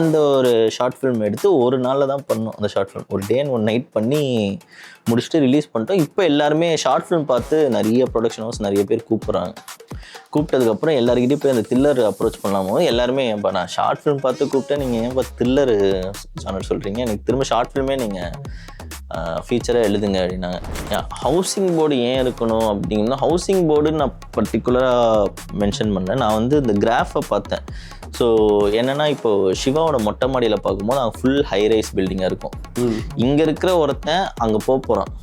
அந்த ஒரு short film எடுத்து ஒரு நாளில் தான் பண்ணோம். அந்த ஷார்ட் ஃபிலிம் ஒரு டே அண்ட் ஒன் நைட் பண்ணி முடிச்சுட்டு ரிலீஸ் பண்ணிட்டோம். இப்போ எல்லாருமே ஷார்ட் ஃபிலிம் பார்த்து நிறைய ப்ரொடக்ஷன் ஹவுஸ் நிறைய பேர் கூப்பிட்றாங்க. கூப்பிட்டதுக்கப்புறம் எல்லாருக்கிட்டையும் போய் அந்த த்ரில்லர் அப்ரோச் பண்ணலாமோ எல்லாருமே ஏன்பா நான் ஷார்ட் ஃபிலிம் பார்த்து கூப்பிட்டேன், நீங்கள் ஏன்பா த்ரில்லர் ஜானர் சொல்கிறீங்க, எனக்கு திரும்ப ஷார்ட் ஃபிலிமே நீங்கள் ஃபீச்சராக எழுதுங்க அப்படின்னாங்க. ஹவுசிங் போர்டு ஏன் இருக்கணும் அப்படிங்கன்னா, ஹவுசிங் போர்டு நான் பர்டிகுலராக மென்ஷன் பண்ணேன். நான் வந்து இந்த கிராஃபை பார்த்தேன். ஸோ என்னென்னா இப்போது சிவாவோட மொட்டை மாடியில் பார்க்கும்போது அங்கே ஃபுல் ஹைரைஸ் பில்டிங்காக இருக்கும். இங்கே இருக்கிற ஒருத்தன் அங்கே போகிறான்,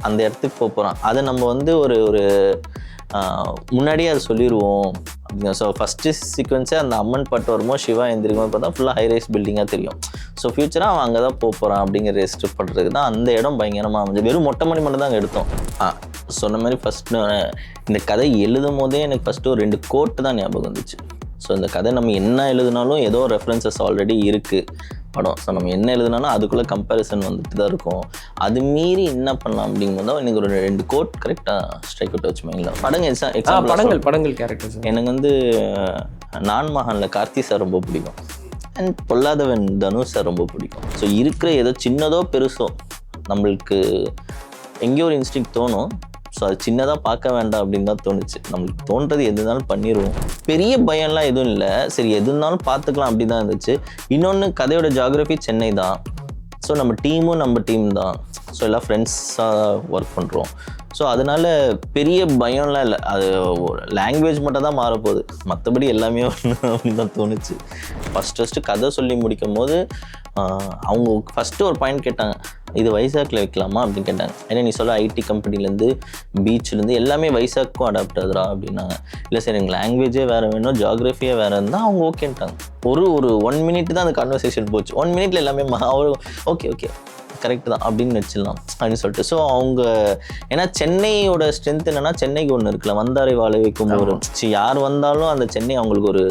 அந்த இடத்துக்கு போகிறான். அதை நம்ம வந்து ஒரு ஒரு முன்னாடியே அதை சொல்லிடுவோம் அப்படிங்க. ஸோ ஃபஸ்ட்டு சீக்வன்ஸே அந்த அம்மன் பாட்டு வரும்போது சிவா எந்திரிக்கும்போது பார்த்தா ஃபுல்லாக ஹைரைஸ் பில்டிங்காக தெரியும். ஸோ ஃபியூச்சராக அவன் அங்கே தான் போகிறான் அப்படிங்கிற ரெஜிஸ்டர் பண்ணுறதுக்கு தான் அந்த இடம் பயங்கரமாக அமைஞ்சு. வெறும் மொட்டை மாடி மட்டும் தான் அங்கே எடுத்தோம். சொன்ன மாதிரி ஃபஸ்ட்டு இந்த கதை எழுதும் போதே எனக்கு ஃபஸ்ட்டு ஒரு 2 கோட்டு தான் ஞாபகம் வந்துச்சு. ஸோ இந்த கதை நம்ம என்ன எழுதினாலும் ஏதோ ரெஃபரன்சஸ் ஆல்ரெடி இருக்குது படம். ஸோ நம்ம என்ன எழுதினாலும் அதுக்குள்ளே கம்பேரிசன் வந்துட்டு தான் இருக்கும். அது மீறி என்ன பண்ணலாம் அப்படிங்கும்போது தான் எனக்கு ஒரு 2 கோட் கரெக்டாக ஸ்ட்ரைக் அவுட் வச்சு மைண்டில். படங்கள் கேரக்டர்ஸ் எனக்கு வந்து நான் மகானில் கார்த்தி சார் ரொம்ப பிடிக்கும். அண்ட் பொல்லாதவன் தனுஷ் சார் ரொம்ப பிடிக்கும். ஸோ இருக்கிற ஏதோ சின்னதோ பெருசோ நம்மளுக்கு எங்கேயோ ஒரு இன்ஸ்டிங் தோணும். ஸோ அது சின்னதாக பார்க்க வேண்டாம் அப்படின்னு தான் தோணுச்சு. நம்மளுக்கு தோன்றது எது இருந்தாலும் பண்ணிடுவோம். பெரிய பயம்லாம் எதுவும் இல்லை, சரி எது இருந்தாலும் பார்த்துக்கலாம் அப்படி தான் இருந்துச்சு. இன்னொன்று கதையோட ஜியாகிரஃபி சென்னை தான். ஸோ நம்ம டீமும் நம்ம டீம் தான். ஸோ எல்லாம் ஃப்ரெண்ட்ஸாக ஒர்க் பண்ணுறோம். ஸோ அதனால் பெரிய பயம்லாம் இல்லை. அது லாங்குவேஜ் மட்டும் தான் மாறப்போகுது, மற்றபடி எல்லாமே ஒன்று அப்படின்னு தான் தோணுச்சு. ஃபஸ்ட்டு கதை சொல்லி முடிக்கும் போது அவங்க ஃபஸ்ட்டு ஒரு பாயிண்ட் கேட்டாங்க, இது வைசாக்கில் வைக்கலாமா அப்படின்னு கேட்டாங்க. ஏன்னா நீ சொல்ல ஐடி கம்பெனிலேருந்து பீச்லேருந்து எல்லாமே வைசாக்கும் அடாப்ட் ஆகுதுரா அப்படின்னாங்க. இல்லை சார் எனக்கு லாங்குவேஜே வேறு வேணும், ஜியாகிரஃபியே வேறு இருந்தால் அவங்க ஓகேன்ட்டாங்க. ஒரு 1 மினிட் தான் அந்த கான்வர்சேஷன் போச்சு. 1 மினிட்ல எல்லாமே ஓகே கரெக்ட் தான் அப்படின்னு வச்சிடலாம் அப்படின்னு சொல்லிட்டு. ஸோ அவங்க ஏன்னா சென்னையோட ஸ்ட்ரென்த் என்னென்னா, சென்னைக்கு ஒன்று இருக்குல்ல, வந்தாரை வாழ வைக்கும் ஒரு யார் வந்தாலும் அந்த சென்னை அவங்களுக்கு ஒரு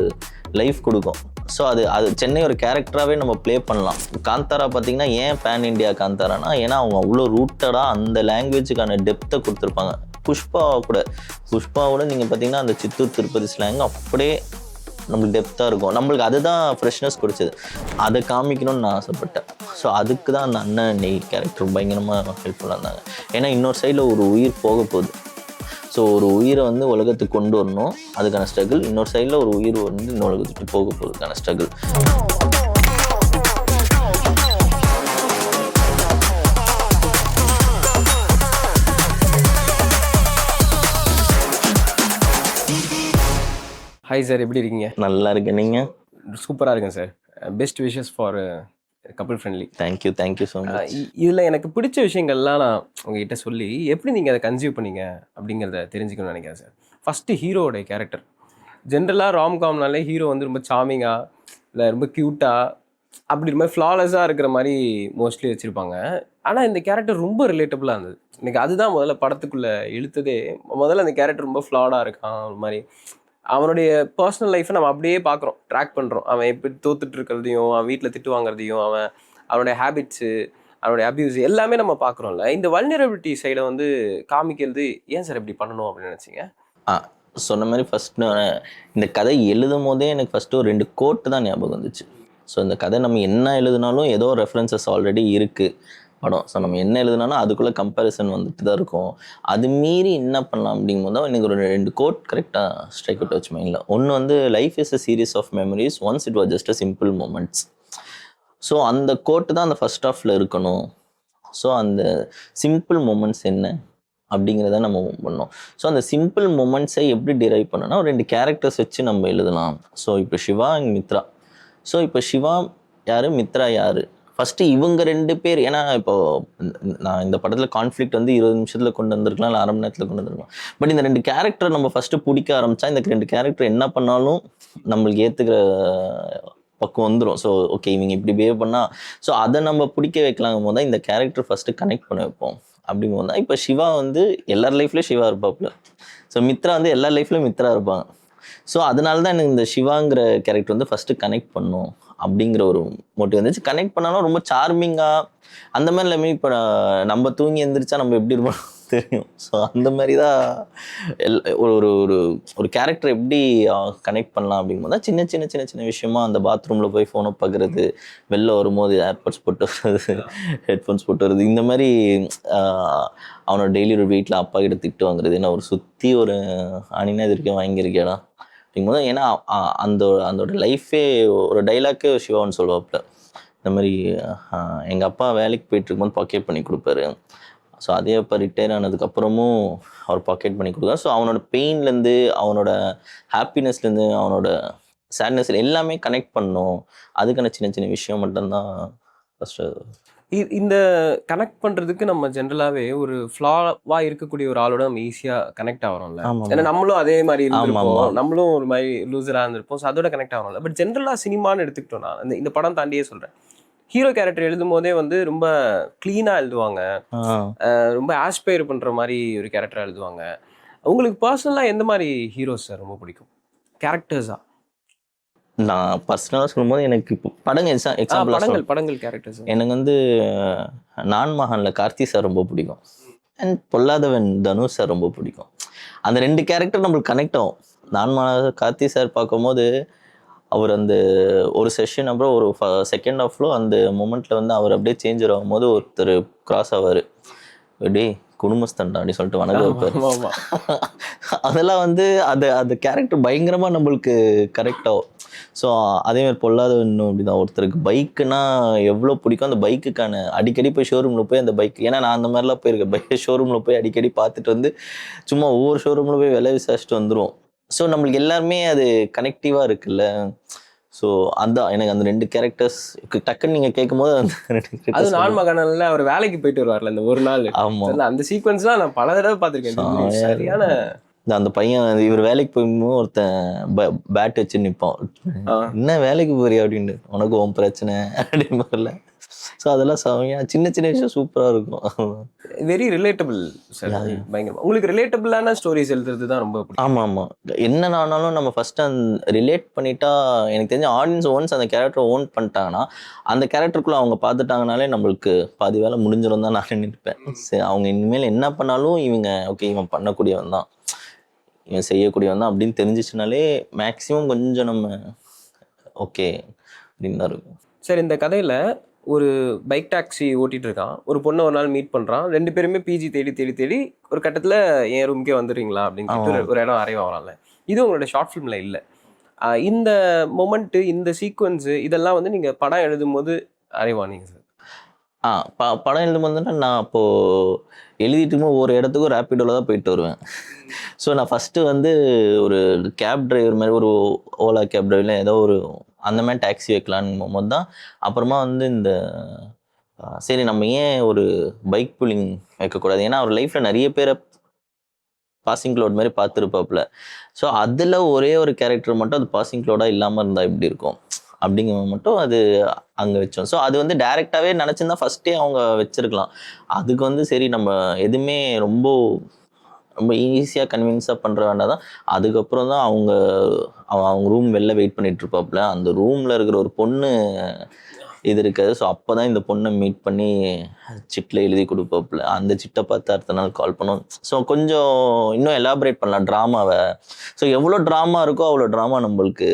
லைஃப் கொடுக்கும். ஸோ அது சென்னை ஒரு கேரக்டராகவே நம்ம ப்ளே பண்ணலாம். காந்தாரா பார்த்திங்கன்னா ஏன் பேன் இண்டியா காந்தாரானா, ஏன்னா அவங்க அவ்வளோ ரூட்டடாக அந்த லாங்குவேஜுக்கான டெப்த்தை கொடுத்துருப்பாங்க. புஷ்பாவோட நீங்கள் பார்த்தீங்கன்னா அந்த சித்தூர் திருப்பதி ஸ்லாங் அப்படியே நம்மளுக்கு டெப்த்தாக இருக்கும். நம்மளுக்கு அதுதான் ஃப்ரெஷ்னஸ் கொடுத்தது. அதை காமிக்கணும்னு நான் ஆசைப்பட்டேன். ஸோ அதுக்கு தான் அந்த அண்ணன் கேரக்டர் பயங்கரமாக ஹெல்ப்ஃபுல்லாக இருந்தாங்க. ஏன்னா இன்னொரு சைடில் ஒரு உயிர் போக போகுது. ஸோ ஒரு உயிரை வந்து உலகத்துக்கு கொண்டு வரணும், அதுக்கான ஸ்ட்ரகிள். இன்னொரு சைடில் ஒரு உயிர் வந்து இன்னொரு உலகத்துக்கு போக போகிறதுக்கான ஸ்ட்ரகிள். ஹாய் சார், எப்படி இருக்கீங்க? நல்லா இருக்கேன். நீங்கள்? சூப்பராக இருக்கேன் sir. Best wishes for couple friendly. Thank you so much. இதில் எனக்கு பிடிச்ச விஷயங்கள்லாம் நான் உங்ககிட்ட சொல்லி எப்படி நீங்கள் அதை கன்சியூவ் பண்ணீங்க அப்படிங்கிறத தெரிஞ்சுக்கணும்னு நினைக்கிறேன் சார். First ஹீரோவோடைய character. ஜென்ரலாக ராம்காம்னாலே ஹீரோ வந்து ரொம்ப சாமிங்காக இல்லை ரொம்ப க்யூட்டாக அப்படி ரொம்ப ஃப்ளாலெஸ்ஸாக இருக்கிற மாதிரி மோஸ்ட்லி வச்சுருப்பாங்க. ஆனால் இந்த கேரக்டர் ரொம்ப ரிலேட்டபுளாக இருந்தது எனக்கு. அதுதான் முதல்ல படத்துக்குள்ளே இழுத்ததே. முதல்ல அந்த கேரக்டர் ரொம்ப ஃப்ளாடாக இருக்கான். ஒரு மாதிரி அவனுடைய பர்சனல் லைஃப்பை நம்ம அப்படியே பார்க்குறோம், ட்ராக் பண்ணுறோம். அவன் எப்படி தோத்துட்டு இருக்கிறதையும், அவன் வீட்டில் திட்டு வாங்குறதையும், அவனுடைய ஹேபிட்ஸு, அவனுடைய அப்யூஸ் எல்லாமே நம்ம பார்க்குறோம்ல. இந்த வல்னரபிலிட்டி சைடை வந்து காமிக்கிறது ஏன் சார் இப்படி பண்ணணும் அப்படின்னு நினச்சிங்க? சொன்ன மாதிரி ஃபஸ்ட்டு இந்த கதை எழுதும் போதே எனக்கு ஃபஸ்ட்டு ஒரு 2 கோட்டு தான் ஞாபகம் வந்துச்சு. ஸோ இந்த கதை நம்ம என்ன எழுதினாலும் ஏதோ ரெஃபரன்சஸ் ஆல்ரெடி இருக்குது படம். ஸோ நம்ம என்ன எழுதினாலும் அதுக்குள்ளே கம்பேரிசன் வந்துட்டு தான் இருக்கும். அது மீறி என்ன பண்ணலாம் அப்படிங்கும்போது தான் எனக்கு ஒரு 2 கோட் கரெக்டாக ஸ்ட்ரைக் அவுட் வச்சு மைண்டில். ஒன்று வந்து life is a series of memories, once it was just a simple moments. So அந்த கோட்டு தான் அந்த ஃபர்ஸ்ட் ஹாஃபில் இருக்கணும். ஸோ அந்த சிம்பிள் மூமெண்ட்ஸ் என்ன அப்படிங்கிறத நம்ம பண்ணோம். ஸோ அந்த சிம்பிள் மூமெண்ட்ஸை எப்படி டிரைவ் பண்ணோன்னா, ஒரு 2 கேரக்டர்ஸ் வச்சு நம்ம எழுதலாம். ஸோ இப்போ சிவா அண்ட் மித்ரா. ஸோ இப்போ சிவா யார், மித்ரா யார், ஃபஸ்ட்டு இவங்க 2 பேர். ஏன்னா இப்போது நான் இந்த படத்தில் கான்ஃப்ளிக்ட் வந்து 20 நிமிஷத்தில் கொண்டு வந்திருக்கலாம், இல்லை 1/2 மணி நேரத்தில் கொண்டு வந்திருக்கலாம். பட் இந்த 2 கேரக்டர் நம்ம ஃபஸ்ட்டு பிடிக்க ஆரம்பித்தா இந்த 2 கேரக்டர் என்ன பண்ணாலும் நம்மளுக்கு ஏற்றுக்கிற பக்கம் வந்துடும். ஸோ ஓகே இவங்க இப்படி பிஹேவ் பண்ணால், ஸோ அதை நம்ம பிடிக்க வைக்கலாங்கும் போது தான் இந்த கேரக்டர் ஃபஸ்ட்டு கனெக்ட் பண்ண வைப்போம். அப்படிங்கும்போது தான் இப்போ சிவா வந்து எல்லார் லைஃப்லேயும் சிவா இருப்பாப்புல. ஸோ மித்ரா வந்து எல்லார் லைஃப்லேயும் மித்ரா இருப்பாங்க. ஸோ அதனால தான் எனக்கு இந்த சிவாங்கிற கேரக்டர் வந்து ஃபஸ்ட்டு கனெக்ட் பண்ணும் அப்படிங்கிற ஒரு மோட்டிவ் வந்துச்சு. கனெக்ட் பண்ணாலும் ரொம்ப சார்மிங்காக அந்த மாதிரி எல்லாமே. இப்போ நம்ம தூங்கி எந்திரிச்சா நம்ம எப்படி இருப்போம் தெரியும். ஸோ அந்த மாதிரி தான் ஒரு ஒரு ஒரு ஒரு கேரக்டர் எப்படி கனெக்ட் பண்ணலாம் அப்படிங்கும்போது தான் சின்ன சின்ன சின்ன சின்ன விஷயமா அந்த பாத்ரூமில் போய் ஃபோனை பார்க்குறது, வெளில வரும்போது ஏர்பட்ஸ் போட்டு வர்றது, ஹெட்ஃபோன்ஸ் போட்டு வர்றது, இந்த மாதிரி அவனோட டெய்லி ஒரு வீட்டில் அப்பா கிட்ட திட்டு வாங்குறது. ஏன்னா ஒரு சுற்றி ஒரு அணினா இது வரைக்கும் வாங்கியிருக்கேடா அப்படிங்கும்போது, ஏன்னா அதோட லைஃபே ஒரு டைலாக்கே சிவான்னு சொல்லுவாப்புல. இந்த மாதிரி எங்கள் அப்பா வேலைக்கு போயிட்டு இருக்கும்போது பாக்கெட் பண்ணி கொடுப்பாரு. ஸோ அதே அப்போ ரிட்டையர் ஆனதுக்கப்புறமும் அவர் பாக்கெட் பண்ணி கொடுத்தாரு. ஸோ அவனோட பெயின்லேருந்து, அவனோட ஹாப்பினஸ்லேருந்து, அவனோட சேட்னஸ்ல எல்லாமே கனெக்ட் பண்ணணும். அதுக்கான சின்ன சின்ன விஷயம் மட்டும்தான் ஃபஸ்ட்டு. இந்த கனெக்ட் பண்ணுறதுக்கு நம்ம ஜென்ரலாகவே ஒரு ஃப்ளாவாக இருக்கக்கூடிய ஒரு ஆளோட நம்ம ஈஸியாக கனெக்ட் ஆகிறோம்ல. ஏன்னா நம்மளும் அதே மாதிரி இருந்திருப்போம், நம்மளும் ஒரு மாதிரி லூசராக இருந்திருப்போம். ஸோ அதோட கனெக்ட் ஆகிறோம்ல. பட் ஜென்ரலாக சினிமான்னு எடுத்துக்கிட்டோம்னா இந்த படம் தாண்டியே சொல்கிறேன், ஹீரோ கேரக்டர் எழுதும் போதே வந்து ரொம்ப க்ளீனாக எழுதுவாங்க, ரொம்ப ஆஸ்பயர் பண்ணுற மாதிரி ஒரு கேரக்டராக எழுதுவாங்க. உங்களுக்கு பர்சனலாக எந்த மாதிரி ஹீரோஸ் சார் ரொம்ப பிடிக்கும் கேரக்டர்ஸா? நான் பர்சனலாக சொல்லும்போது எனக்கு இப்போ படங்கள் கேரக்டர்ஸ் எனக்கு வந்து நான் மகானில் கார்த்தி சார் ரொம்ப பிடிக்கும். அண்ட் பொல்லாதவன் தனுஷ் சார் ரொம்ப பிடிக்கும். அந்த 2 கேரக்டர் நம்மளுக்கு கனெக்ட் ஆகும். நான் கார்த்தி சார் பார்க்கும்போது அவர் அந்த ஒரு செஷன் அப்புறம் ஒரு செகண்ட் ஹாஃப்ல அந்த மூமெண்ட்ல வந்து அவர் அப்படியே சேஞ்ச் ஆகும்போது ஒருத்தர் கிராஸ் ஆவார், டே குடும்பஸ்தன்டா அப்படி சொல்லிட்டு வணக்கம் வைப்பார். அதெல்லாம் வந்து அந்த கேரக்டர் பயங்கரமா நம்மளுக்கு கரெக்ட் ஆகும். ஸோ அதேமாதிரி பொல்லாதவன் அப்படிதான். ஒருத்தருக்கு பைக்குனா எவ்வளோ பிடிக்கும், அந்த பைக்குக்கான அடிக்கடி போய் ஷோரூமில் போய் அந்த பைக், ஏன்னா நான் அந்த மாதிரிலாம் போயிருக்கேன், பைக் ஷோரூமில் போய் அடிக்கடி பார்த்துட்டு வந்து சும்மா ஒவ்வொரு ஷோரூமில் போய் விலை விசாரிச்சுட்டு வந்துடுவோம். ஸோ நம்மளுக்கு எல்லாருமே அது கனெக்டிவாக இருக்குல்ல. ஸோ அதான் எனக்கு அந்த 2 கேரக்டர்ஸ் டக்குன்னு நீங்கள் கேட்கும் போது அது நான் மகனில் அவர் வேலைக்கு போயிட்டு வருவார்ல அந்த ஒரு நாள். ஆமாம், அந்த சீக்வன்ஸ்லாம் நான் பல தடவை பார்த்துருக்கேன். சரியான அந்த பையன் இவர் வேலைக்கு போகும்போது ஒருத்தன் பேட் வச்சு நிற்பான், என்ன வேலைக்கு போறியா அப்படின்னு, உனக்கு உன் பிரச்சனை அப்படின்னு மாதிரில. ஸோ அதெல்லாம் சின்ன சின்ன விஷயம் சூப்பராக இருக்கும். வெரி ரிலேட்டபிள் சார், பயங்கரமா. உங்களுக்கு ரிலேட்டபிளான ஸ்டோரிஸ் எழுதுறது தான் ரொம்ப பிடிக்கும். ஆமாம் ஆமாம், என்னன்னாலும் நம்ம ஃபஸ்ட்டு அந்த ரிலேட் பண்ணிட்டா, எனக்கு தெரிஞ்ச ஆடியன்ஸ் ஒன்ஸ் அந்த கேரக்டரை ஓன் பண்ணிட்டாங்கன்னா, அந்த கேரக்டருக்குள்ளே அவங்க பார்த்துட்டாங்கனாலே நம்மளுக்கு பாதி வேலை முடிஞ்சிடும் தான் நான் நினைப்பேன். சரி, அவங்க இனிமேல் என்ன பண்ணாலும் இவங்க ஓகே, இவன் பண்ணக்கூடியவன் தான், இவன் செய்யக்கூடியவன் தான் அப்படின்னு தெரிஞ்சிச்சுனாலே மேக்ஸிமம் கொஞ்சம் நம்ம ஓகே அப்படின்னு தான் இருக்கும். சரி, இந்த கதையில் ஒரு பைக் டாக்ஸி ஓட்டிகிட்டு இருக்கான், ஒரு பொண்ணை ஒரு நாள் மீட் பண்ணுறான். 2 பேருமே பிஜி தேடி தேடி தேடி ஒரு கட்டத்தில் என் ரூமுக்கே வந்துடுறீங்களா அப்படின்னு சொல்லிட்டு ஒரு இடம் அறைவ வரான்ல. இது உங்களோட ஷார்ட் ஃபிலிமில் இல்லை. இந்த மொமெண்ட்டு, இந்த சீக்வன்ஸு, இதெல்லாம் வந்து நீங்கள் படம் எழுதும் போது அறைவானீங்க சார்? படம் எழுதும்போதுன்னா நான் அப்போது எழுதிட்டு இருக்கும்போது ஒரு இடத்துக்கும் ரேப்பிடோவில் தான் போயிட்டு வருவேன். ஸோ நான் ஃபஸ்ட்டு வந்து ஒரு கேப் டிரைவர் மாதிரி, ஒரு ஓலா கேப் டிரைவரில் ஏதோ ஒரு அந்த மாதிரி டாக்ஸி வைக்கலான்னு போகும்போது தான் அப்புறமா வந்து இந்த சரி நம்ம ஏன் ஒரு பைக் புல்லிங் வைக்கக்கூடாது, ஏன்னா அவர் லைஃப்பில் நிறைய பேரை பாசிங் க்ளவுட் மாதிரி பார்த்துருப்பாப்புல. ஸோ அதில் ஒரே ஒரு கேரக்டர் மட்டும் அது பாசிங் க்ளவுடாக இல்லாமல் இருந்தால் எப்படி இருக்கும் அப்படிங்கிற மட்டும் அது அங்கே வச்சோம். ஸோ அது வந்து டைரெக்டாகவே நினச்சிருந்தா ஃபஸ்ட்டே அவங்க வச்சுருக்கலாம். அதுக்கு வந்து சரி நம்ம எதுவுமே ரொம்ப ஈஸியாக கன்வின்ஸாக பண்ணுற வேண்டாம் தான். அதுக்கப்புறம் தான் அவங்க ரூம் வெளில வெயிட் பண்ணிட்டு இருப்பாப்புல. அந்த ரூமில் இருக்கிற ஒரு பொண்ணு இது இருக்காது. ஸோ அப்போ தான் இந்த பொண்ணை மீட் பண்ணி சிட்டில் எழுதி கொடுப்பாப்புல. அந்த சிட்டை பார்த்து அடுத்த நாள் கால் பண்ணோம். ஸோ கொஞ்சம் இன்னும் எலாபரேட் பண்ணலாம் ட்ராமாவை. ஸோ எவ்வளோ ட்ராமா இருக்கோ அவ்வளோ ட்ராமா நம்மளுக்கு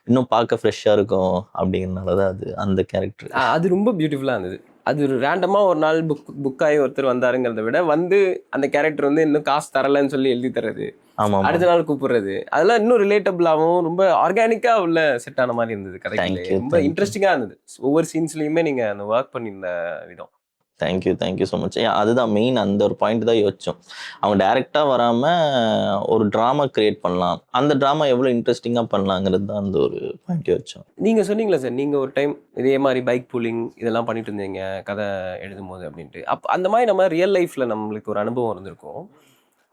இன்னும் பார்க்க ஃப்ரெஷ்ஷாக இருக்கும் அப்படிங்கிறனால தான் அது அந்த கேரக்டர். அது ரொம்ப பியூட்டிஃபுல்லாக இருந்தது. அது ஒரு ரேண்டமாக ஒரு நாள் புக் ஆகி ஒருத்தர் வந்தாருங்கிறத விட வந்து அந்த கேரக்டர் வந்து இன்னும் காசு தரலன்னு சொல்லி எழுதி தர்றது, அடுத்த நாள் கூப்பிடுறது, அதெல்லாம் இன்னும் ரிலேட்டபிளாகவும் ரொம்ப ஆர்கானிக்காக உள்ள செட் ஆன மாதிரி இருந்தது. கதைக்கு ரொம்ப இன்ட்ரெஸ்டிங்காக இருந்தது. ஒவ்வொரு சீன்ஸ்லையுமே நீங்கள் அந்த ஒர்க் பண்ணியிருந்த விதம். Thank you so much. அதுதான் மெயின், அந்த ஒரு பாயிண்ட் தான் யோசித்தோம். அவங்க டைரெக்டாக வராமல் ஒரு ட்ராமா க்ரியேட் பண்ணலாம், அந்த ட்ராமா எவ்வளோ இன்ட்ரெஸ்டிங்காக பண்ணலாங்கிறது தான் அந்த ஒரு பாயிண்ட் யோசித்தோம். நீங்கள் சொன்னீங்களா சார், நீங்கள் ஒரு டைம் இதே மாதிரி பைக் புல்லிங் இதெல்லாம் பண்ணிட்டு இருந்தீங்க கதை எழுதும்போது அப்படின்ட்டு. அந்த மாதிரி நம்ம ரியல் லைஃப்பில் நம்மளுக்கு ஒரு அனுபவம் இருந்திருக்கும்.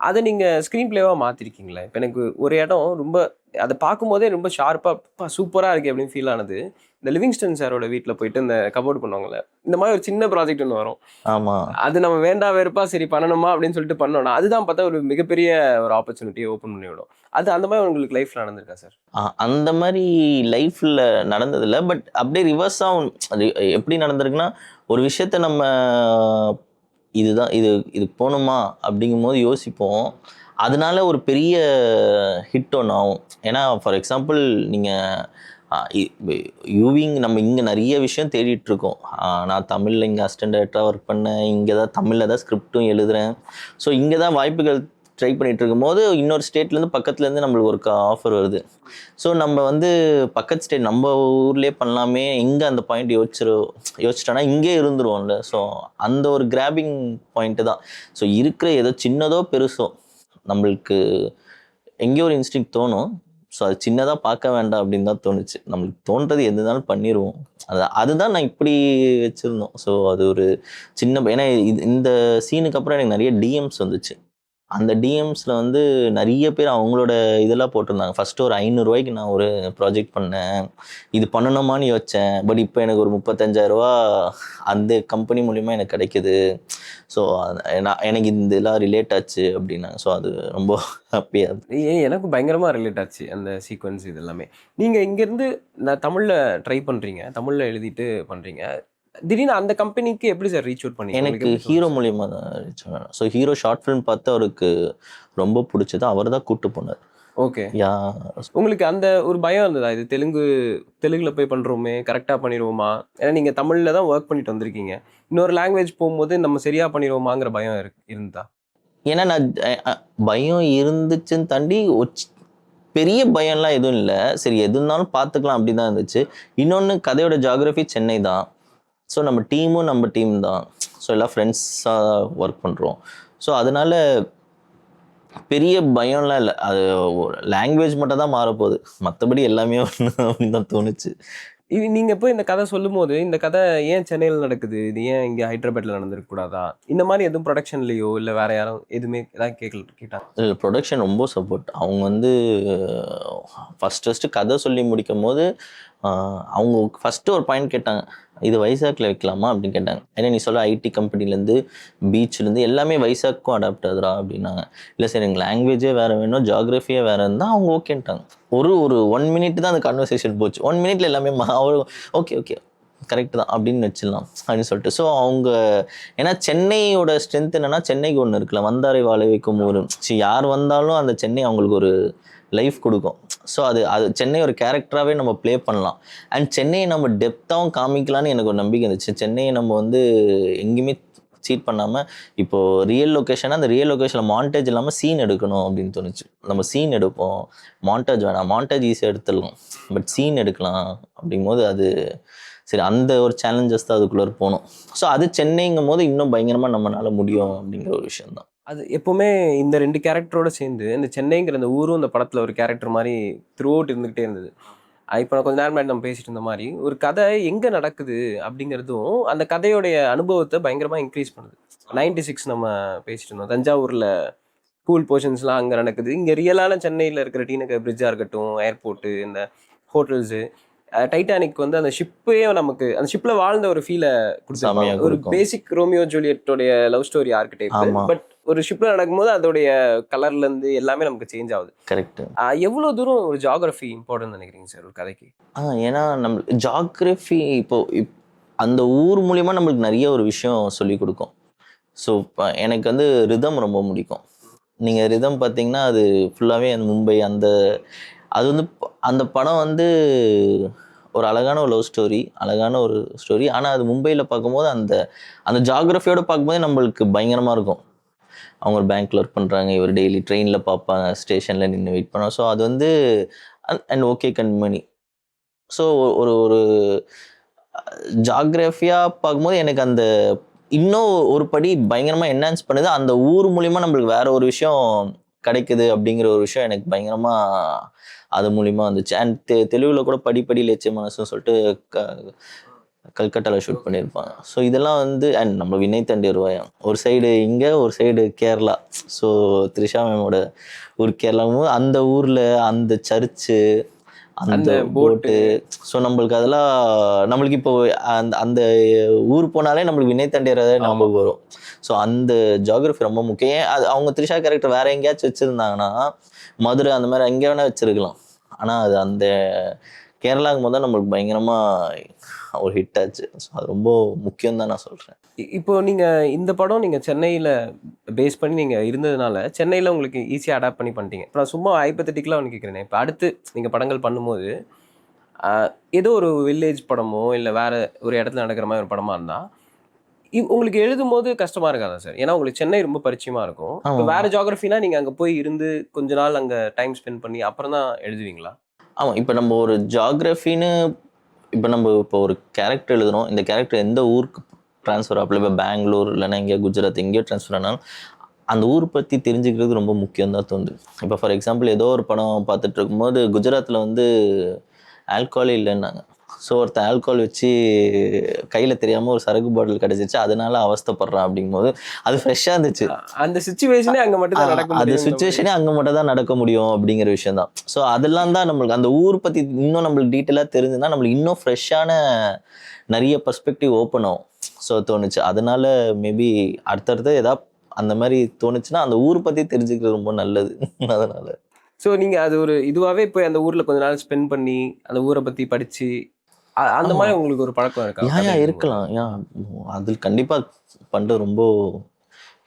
அதை நீங்கள் ஸ்க்ரீன் பிளேவாக மாற்றிருக்கீங்களா? இப்போ எனக்கு ஒரு இடம் ரொம்ப அதை பார்க்கும்போதே ரொம்ப ஷார்ப்பாக சூப்பராக இருக்குது அப்படின்னு ஃபீல் ஆனது. இந்த லிவிங்ஸ்டன் சாரோட வீட்டில் போயிட்டு இந்த கபோர்டு பண்ணுவாங்கல்ல, இந்த மாதிரி ஒரு சின்ன ப்ராஜெக்ட் ஒன்று வரும். ஆமாம். அது நம்ம வேண்டா வெறுப்பா சரி பண்ணணுமா அப்படின்னு சொல்லிட்டு பண்ணோம்னா, அதுதான் பார்த்தா ஒரு மிகப்பெரிய ஒரு ஆப்பர்ச்சுனிட்டியை ஓப்பன் பண்ணி விடும். அது அந்த மாதிரி உங்களுக்கு லைஃப்ல நடந்திருக்கா சார்? அந்த மாதிரி லைஃப்பில் நடந்ததில்ல. பட் அப்படியே ரிவர்ஸாக அது எப்படி நடந்திருக்குன்னா, ஒரு விஷயத்த நம்ம இதுதான் இது போகணுமா அப்படிங்கும்போது யோசிப்போம். அதனால ஒரு பெரிய ஹிட் ஒன்று ஆகும். ஏன்னா ஃபார் எக்ஸாம்பிள் நீங்கள் யூவிங் நம்ம இங்கே நிறைய விஷயம் தேடிட்டு இருக்கோம். நான் தமிழில் இங்கே அசிஸ்டன்ட் டைரக்டராக ஒர்க் பண்ணேன். இங்கே தான் தமிழில் தான் ஸ்கிரிப்டும் எழுதுகிறேன். ஸோ இங்கே தான் வாய்ப்புகள் ட்ரை பண்ணிகிட்டு இருக்கும்போது இன்னொரு ஸ்டேட்லேருந்து பக்கத்துலேருந்து நம்மளுக்கு ஒரு ஆஃபர் வருது. ஸோ நம்ம வந்து பக்கத்து ஸ்டேட் நம்ம ஊர்லேயே பண்ணலாமே, எங்கே அந்த பாயிண்ட் யோசிச்சிட்டோன்னா இங்கே இருந்துருவோம்ல. ஸோ அந்த ஒரு கிராபிங் பாயிண்ட்டு தான். ஸோ இருக்கிற ஏதோ சின்னதோ பெருசோ நம்மளுக்கு எங்கேயோ ஒரு இன்ஸ்டிங்க்ட் தோணும். ஸோ அது சின்னதாக பார்க்க வேண்டாம் அப்படின்னு தான் தோணுச்சு. நம்மளுக்கு தோன்றது எது இருந்தாலும் பண்ணிடுவோம். அதுதான் நான் இப்படி வச்சுருந்தோம். ஸோ அது ஒரு ஏன்னா இந்த சீனுக்கு அப்புறம் எனக்கு நிறைய டிஎம்ஸ் வந்துச்சு. அந்த டிஎம்ஸில் வந்து நிறைய பேர் அவங்களோட இதெல்லாம் போட்டிருந்தாங்க. ஃபஸ்ட்டு ஒரு 500 ரூபாய்க்கு நான் ஒரு ப்ராஜெக்ட் பண்ணேன், இது பண்ணணுமான்னு யோசித்தேன். பட் இப்போ எனக்கு ஒரு 35,000 அந்த கம்பெனி மூலிமா எனக்கு கிடைக்குது. ஸோ எனக்கு இந்த இதெல்லாம் ரிலேட் ஆச்சு அப்படின்னாங்க. ஸோ அது ரொம்ப ஹாப்பியாக இருந்தது. எனக்கும் பயங்கரமாக ரிலேட் ஆச்சு அந்த சீக்வன்ஸ் இது எல்லாமே. நீங்கள் இங்கேருந்து நான் தமிழில் ட்ரை பண்ணுறீங்க, தமிழில் எழுதிட்டு பண்ணுறீங்க. திடீர்னு அந்த கம்பெனிக்கு எப்படி சார் ரீச் அவுட் பண்ணீங்க? எனக்கு ஹீரோ மூலியமா தான் ரீச் பண்ணேன். ஸோ ஹீரோ ஷார்ட் ஃபிலிம் பார்த்து அவருக்கு ரொம்ப பிடிச்சது. அவர் தான் கூப்பிட்டு போனார். ஓகே. உங்களுக்கு அந்த ஒரு பயம் இருந்ததா? இது தெலுங்குல போய் பண்ணுறோமே, கரெக்டாக பண்ணிடுவோமா? ஏன்னா நீங்கள் தமிழில் தான் ஒர்க் பண்ணிட்டு வந்திருக்கீங்க. இன்னொரு லாங்குவேஜ் போகும்போது நம்ம சரியாக பண்ணிடுவோமாங்கிற பயம் இருந்தா? ஏன்னா நான் பயம் இருந்துச்சுன்னு தாண்டி பெரிய பயம்லாம் எதுவும் இல்லை. சரி எது இருந்தாலும் பார்த்துக்கலாம் அப்படி தான் இருந்துச்சு. இன்னொன்று கதையோட ஜியாகிரஃபி சென்னை தான். ஸோ நம்ம டீமும் நம்ம டீம் தான். ஸோ எல்லாம் ஃப்ரெண்ட்ஸாக ஒர்க் பண்ணுறோம். ஸோ அதனால பெரிய பயம்லாம் இல்லை. அது லாங்குவேஜ் மட்டும் தான் மாறப்போகுது, மற்றபடி எல்லாமே ஒன்று அப்படின்னு தான் தோணுச்சு. நீங்கள் போய் இந்த கதை சொல்லும்போது, இந்த கதை ஏன் சென்னையில் நடக்குது, இது ஏன் இங்கே ஹைதராபாத்தில் நடந்திருக்க கூடாதா, இந்த மாதிரி எதுவும் ப்ரொடக்ஷன்லேயோ இல்லை வேற யாரும் எதுவுமே ஏதாவது கேட்டாங்க? இல்லை, ப்ரொடக்ஷன் ரொம்ப சப்போர்ட். அவங்க வந்து ஃபஸ்ட்டு கதை சொல்லி முடிக்கும் போது அவங்க ஃபஸ்ட்டு ஒரு பாயிண்ட் கேட்டாங்க, இது வைசாக்கில் வைக்கலாமா அப்படின்னு கேட்டாங்க. ஏன்னா நீ சொல்ல ஐடி கம்பெனிலேருந்து பீச்லேருந்து எல்லாமே வைசாக்கும் அடாப்ட் ஆகுதுரா அப்படின்னாங்க. இல்லை சார் எனக்கு லாங்குவேஜே வேறு வேணும், ஜியாகிரஃபியே வேறு இருந்தால் அவங்க ஓகேன்ட்டாங்க. ஒரு 1 மினிட் தான் அந்த கான்வர்சேஷன் போச்சு. 1 மினிட்ல எல்லாமே ஓகே கரெக்ட் தான் அப்படின்னு வச்சிடலாம் அப்படின்னு சொல்லிட்டு. ஸோ அவங்க ஏன்னா சென்னையோட ஸ்ட்ரென்த் என்னென்னா, சென்னைக்கு ஒன்று இருக்குல்ல, வந்தாரை வாழ வைக்கும் ஊர். யார் வந்தாலும் அந்த சென்னை அவங்களுக்கு ஒரு லைஃப் கொடுக்கும். ஸோ அது சென்னை ஒரு கேரக்டராகவே நம்ம ப்ளே பண்ணலாம். அண்ட் சென்னையை நம்ம டெப்த்தாகவும் காமிக்கலான்னு எனக்கு ஒரு நம்பிக்கை இருந்துச்சு. சென்னையை நம்ம வந்து எங்கேயுமே சீட் பண்ணாமல், இப்போது ரியல் லொக்கேஷனாக அந்த ரியல் லொக்கேஷனில் மாண்டேஜ் இல்லாமல் சீன் எடுக்கணும் அப்படின்னு தோணுச்சு. நம்ம சீன் எடுப்போம், மாண்டேஜ் வேணாம். மாண்டேஜ் ஈஸியாக எடுத்துடலாம், பட் சீன் எடுக்கலாம் அப்படிங்கும்போது அது சரி, அந்த ஒரு சேலஞ்சஸ் தான் அதுக்குள்ளே போகணும். ஸோ அது சென்னைங்கும் போது இன்னும் பயங்கரமாக நம்மளால முடியும் அப்படிங்கிற ஒரு விஷயந்தான். அது எப்போவுமே இந்த 2 கேரக்டரோட சேர்ந்து இந்த சென்னைங்கிற அந்த ஊரும் இந்த படத்தில் ஒரு கேரக்டர் மாதிரி த்ரூ அவுட் இருந்துகிட்டே இருந்தது. இப்போ நான் கொஞ்ச நேரம் முன்னாடி நம்ம பேசிட்டு இருந்த மாதிரி ஒரு கதை எங்கே நடக்குது அப்படிங்கிறதும் அந்த கதையோடைய அனுபவத்தை பயங்கரமாக இன்க்ரீஸ் பண்ணுது. 96 நம்ம பேசிட்டு இருந்தோம், தஞ்சாவூரில் ஸ்கூல் போர்ஷன்ஸ்லாம் அங்கே நடக்குது. இங்கே ரியலான சென்னையில் இருக்கிற டீனகர் பிரிட்ஜாக இருக்கட்டும், ஏர்போர்ட்டு, இந்த ஹோட்டல்ஸு, டைட்டானிக் வந்து அந்த ஷிப்பே நமக்கு அந்த ஷிப்பில் வாழ்ந்த ஒரு ஃபீலை கொடுத்தாங்க. ஒரு பேசிக் ரோமியோ ஜூலியட்டோடைய லவ் ஸ்டோரி ஆர்கிடெக்ட். பட் ஒரு ஷிப்பில் நடக்கும்போது அதோடைய கலர்லேருந்து எல்லாமே நமக்கு சேஞ்ச் ஆகுது. கரெக்ட். எவ்வளோ தூரம் ஒரு ஜியாகிரஃபி இம்பார்ட்டன்ட் நினைக்கிறீங்க சார் ஒரு கதைக்கு? ஏன்னா நம்ம ஜியாகிரஃபி அந்த ஊர் மூலிமா நம்மளுக்கு நிறைய ஒரு விஷயம் சொல்லி கொடுக்கும். ஸோ எனக்கு வந்து ரிதம் ரொம்ப பிடிக்கும். நீங்கள் ரிதம் பார்த்தீங்கன்னா அது ஃபுல்லாகவே அந்த மும்பை அது வந்து அந்த படம் வந்து ஒரு அழகான ஒரு லவ் ஸ்டோரி, அழகான ஒரு ஸ்டோரி. ஆனால் அது மும்பையில் பார்க்கும்போது அந்த ஜியாகிரஃபியோடு பார்க்கும்போது நம்மளுக்கு பயங்கரமாக இருக்கும். அவங்க ஒரு பேங்க்கில் ஒர்க் பண்ணுறாங்க, இவர் டெய்லி ட்ரெயினில் பார்ப்பாங்க, ஸ்டேஷனில் நின்று வெயிட் பண்ணுவோம். ஸோ அது வந்து அண்ட் ஓகே கண்மணி. ஸோ ஒரு ஜியாகிரஃபியாக பார்க்கும்போது எனக்கு அந்த இன்னும் ஒரு படி பயங்கரமாக என்ஹான்ஸ் பண்ணுது. அந்த ஊர் மூலிமா நம்மளுக்கு வேற ஒரு விஷயம் கிடைக்குது அப்படிங்கிற ஒரு விஷயம் எனக்கு பயங்கரமாக அது மூலிமா வந்துச்சு. அண்ட் தெலுங்குல கூட படிப்படி லேச்ச மனசுன்னு சொல்லிட்டு கல்கட்டாவில் ஷூட் பண்ணியிருப்பாங்க. ஸோ இதெல்லாம் வந்து அண்ட் நம்ம வினய் தண்டி வருவாயம் ஒரு சைடு இங்கே ஒரு சைடு கேரளா. ஸோ த்ரிஷா மேமோட ஊர் கேரளாவும் அந்த ஊரில் அந்த சர்ச்சு அந்த போட்டு. ஸோ நம்மளுக்கு அதெல்லாம் நம்மளுக்கு இப்போ அந்த அந்த ஊர் போனாலே நம்மளுக்கு வினய் தண்டியறதே ஞாபகம் வரும். ஸோ அந்த ஜியாகிரஃபி ரொம்ப முக்கியம். அது அவங்க த்ரிஷா கேரக்டர் வேற எங்கேயாச்சும் வச்சுருந்தாங்கன்னா மதுரை அந்த மாதிரி எங்கே வேணால் வச்சுருக்கலாம். ஆனால் அது அந்த கேரளாவுக்கு முதல் நம்மளுக்கு பயங்கரமாக ஒரு ஹிட் ஆச்சு. ஸோ அது ரொம்ப முக்கியம் தான் நான் சொல்கிறேன். இப்போ நீங்கள் இந்த படம் நீங்கள் சென்னையில் பேஸ் பண்ணி நீங்கள் இருந்ததுனால சென்னையில் உங்களுக்கு ஈஸியாக அடாப்ட் பண்ணிட்டீங்க. இப்போ நான் சும்மா ஹைப்பத்தட்டிக்கலாக ஒன்று கேட்குறேன். இப்போ அடுத்து நீங்கள் படங்கள் பண்ணும்போது ஏதோ ஒரு வில்லேஜ் படமோ இல்லை வேறு ஒரு இடத்துல நடக்கிற மாதிரி ஒரு படமாக இருந்தால் உங்களுக்கு எழுதும் போது கஷ்டமாக இருக்காதா சார்? ஏன்னா உங்களுக்கு சென்னை ரொம்ப பரிச்சயமாக இருக்கும். இப்போ வேறு ஜியாகிரஃபினா நீங்கள் அங்கே போய் இருந்து கொஞ்ச நாள் அங்கே டைம் ஸ்பெண்ட் பண்ணி அப்புறம் தான் எழுதுவீங்களா? ஆமாம். இப்போ நம்ம ஒரு ஜியாகிரஃபின்னு இப்போ நம்ம இப்போ ஒரு கேரக்டர் எழுதுகிறோம். இந்த கேரக்டர் எந்த ஊருக்கு ட்ரான்ஸ்ஃபர் ஆகல, இப்போ பெங்களூர் இல்லைன்னா எங்கேயோ குஜராத் எங்கேயோ ட்ரான்ஸ்ஃபர் ஆனாலும் அந்த ஊர் பற்றி தெரிஞ்சுக்கிறது ரொம்ப முக்கியம் தான் தோணுது. இப்போ ஃபார் எக்ஸாம்பிள் ஏதோ ஒரு படம் பார்த்துட்டு இருக்கும்போது குஜராத்தில் வந்து ஆல்கஹால் இல்லைன்னாங்க. ஸோ ஒருத்தன் ஆல்கஹால் வச்சு கையில் தெரியாமல் ஒரு சரக்கு பாட்டில் கிடச்சிச்சு, அதனால அவஸ்தைப்படுறான் அப்படிங்கும்போது அது ஃப்ரெஷ்ஷாக இருந்துச்சு. அந்த சுச்சுவேஷனே அங்கே மட்டும் தான் நடக்கும். அது சுச்சுவேஷனே அங்கே மட்டும் தான் நடக்க முடியும் அப்படிங்கிற விஷயம் தான். ஸோ அதெல்லாம் தான் நம்மளுக்கு அந்த ஊர் பற்றி இன்னும் நம்மளுக்கு டீட்டெயிலாக தெரிஞ்சுன்னா நம்மளுக்கு இன்னும் ஃப்ரெஷ்ஷான நிறைய பர்ஸ்பெக்டிவ் ஓப்பன் ஆகும். ஸோ தோணுச்சு. அதனால மேபி அடுத்தடுத்து ஏதாவது அந்த மாதிரி தோணுச்சுன்னா அந்த ஊர் பற்றி தெரிஞ்சுக்கிறது ரொம்ப நல்லது. அதனால ஸோ நீங்கள் அது ஒரு இதுவாகவே போய் அந்த ஊரில் கொஞ்ச நாள் ஸ்பெண்ட் பண்ணி அந்த ஊரை பற்றி படித்து அந்த மாதிரி உங்களுக்கு ஒரு பழக்கம் இருக்கா? ஏன் இருக்கலாம். ஏன் அதில் கண்டிப்பாக பண்ணுறது ரொம்ப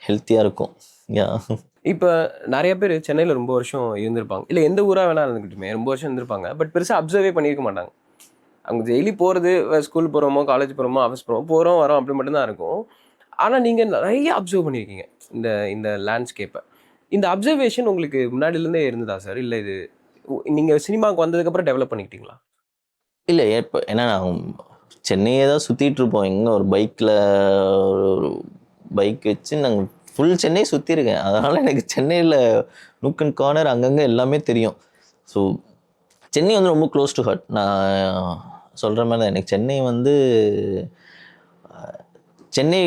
ஹெல்த்தியாக இருக்கும். இப்போ நிறைய பேர் சென்னையில் ரொம்ப வருஷம் இருந்திருப்பாங்க, இல்லை எந்த ஊராக வேணா இருந்துக்கிட்டுமே ரொம்ப வருஷம் இருந்திருப்பாங்க. பட் பெருசாக அப்சர்வே பண்ணியிருக்க மாட்டாங்க. அவங்க டெய்லி போகிறது ஸ்கூல் போகிறோமோ காலேஜ் போகிறோமோ ஆஃபீஸ் போகிறோம் வரோம் அப்படி மட்டும்தான் இருக்கும். ஆனால் நீங்கள் நிறைய அப்சர்வ் பண்ணியிருக்கீங்க இந்த இந்த லேண்ட்ஸ்கேப்பை. இந்த அப்சர்வேஷன் உங்களுக்கு முன்னாடிலேருந்தே இருந்ததா சார்? இல்லை இது நீங்கள் சினிமாவுக்கு வந்ததுக்கப்புறம் டெவலப் பண்ணிக்கிட்டீங்களா? இல்லை இப்போ ஏன்னா சென்னையே தான் சுற்றிட்டு இருப்போம். எங்கே ஒரு பைக்கில் ஒரு பைக் வச்சு நாங்கள் ஃபுல் சென்னை சுற்றிருக்கேன். அதனால் எனக்கு சென்னையில் நூக் அண்ட் கார்னர் அங்கங்கே எல்லாமே தெரியும். ஸோ சென்னை வந்து ரொம்ப க்ளோஸ் டு ஹார்ட். நான் சொல்கிற மாதிரி தான் எனக்கு சென்னை வந்து சென்னை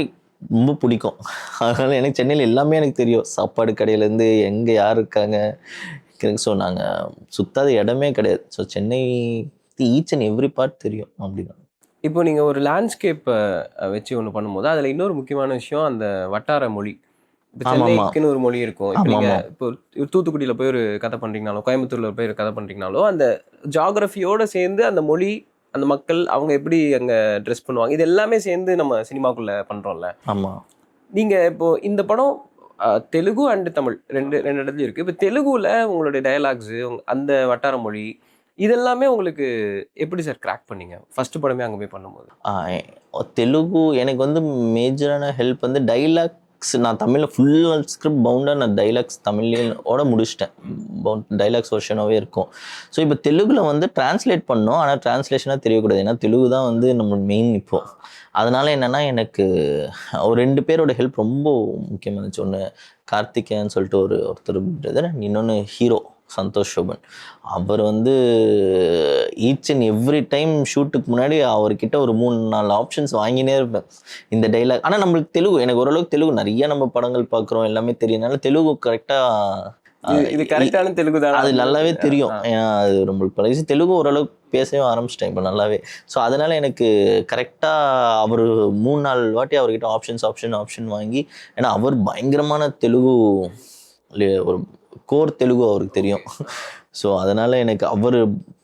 ரொம்ப பிடிக்கும். அதனால் எனக்கு சென்னையில் எல்லாமே எனக்கு தெரியும். சாப்பாடு கடையிலேருந்து எங்கே யார் இருக்காங்க. ஸோ நாங்கள் சுத்தாத இடமே கிடையாது. So Chennai each and every part தெரியும். அப்படிதான். இப்போ நீங்கள் ஒரு லேண்ட்ஸ்கேப்பை வச்சு ஒன்று பண்ணும்போது அதில் இன்னொரு முக்கியமான விஷயம் அந்த வட்டார மொழி. இப்போ சென்னைக்குன்னு ஒரு மொழி இருக்கும். இப்போ நீங்கள் இப்போ தூத்துக்குடியில் போய் ஒரு கதை பண்ணுறீங்கனாலோ கோயம்புத்தூரில் போய் ஒரு கதை பண்ணுறீங்கனாலோ அந்த ஜியாகிரஃபியோடு சேர்ந்து அந்த மொழி அந்த மக்கள் அவங்க எப்படி அங்கே ட்ரெஸ் பண்ணுவாங்க இது எல்லாமே சேர்ந்து நம்ம சினிமாக்குள்ளே பண்ணுறோம்ல. ஆமாம். நீங்கள் இப்போது இந்த படம் தெலுங்கு அண்டு தமிழ் ரெண்டு இடத்துலையும் இருக்குது. இப்போ தெலுங்குல உங்களுடைய டயலாக்ஸு அந்த வட்டார மொழி இதெல்லாமே உங்களுக்கு எப்படி சார் கிராக் பண்ணீங்க ஃபர்ஸ்ட் படமே அங்கே போய் பண்ணும்போது? தெலுங்கு எனக்கு வந்து மேஜரான ஹெல்ப் வந்து டைலாக்ஸ். நான் தமிழில் ஃபுல் ஸ்கிரிப்ட் பவுண்டாக நான் டைலாக்ஸ் தமிழோட முடிச்சிட்டேன். டைலாக்ஸ் வெர்ஷனாகவே இருக்கும். ஸோ இப்போ தெலுங்கில் வந்து டிரான்ஸ்லேட் பண்ணோம். ஆனால் டிரான்ஸ்லேஷனாக தெரியக்கூடாது. ஏன்னா தெலுங்கு தான் வந்து நம்ம மெயின் இப்போது. அதனால் என்னென்னா எனக்கு ஒரு 2 பேரோட ஹெல்ப் ரொம்ப முக்கியமாக இருந்துச்சு. ஒன்று கார்த்திகேயன் சொல்லிட்டு ஒருத்தர் பிரதர், இன்னொன்று ஹீரோ சந்தோஷ் சோபன். அவர் வந்து ஈச் அண்ட் எவ்ரி டைம் ஷூட்டுக்கு முன்னாடி அவர்கிட்ட ஒரு 3-4 ஆப்ஷன்ஸ் வாங்கினே இருப்பேன் இந்த டைலாக். ஆனால் நம்மளுக்கு தெலுங்கு எனக்கு ஓரளவுக்கு தெலுங்கு நிறைய நம்ம படங்கள் பார்க்குறோம் எல்லாமே தெரியனால தெலுங்கு கரெக்டாக இது கரெக்டான தெலுங்கு தான் அது நல்லாவே தெரியும். அது நம்மளுக்கு பழகி தெலுங்கு ஓரளவுக்கு பேசவே ஆரம்பிச்சிட்டேன் இப்போ நல்லாவே. ஸோ அதனால் எனக்கு கரெக்டாக அவர் 3-4 வாட்டி அவர்கிட்ட ஆப்ஷன் வாங்கி, ஏன்னா அவர் பயங்கரமான தெலுங்கு ஒரு கோர் தெலுங்கு அவருக்கு தெரியும். ஸோ அதனால் எனக்கு அவர்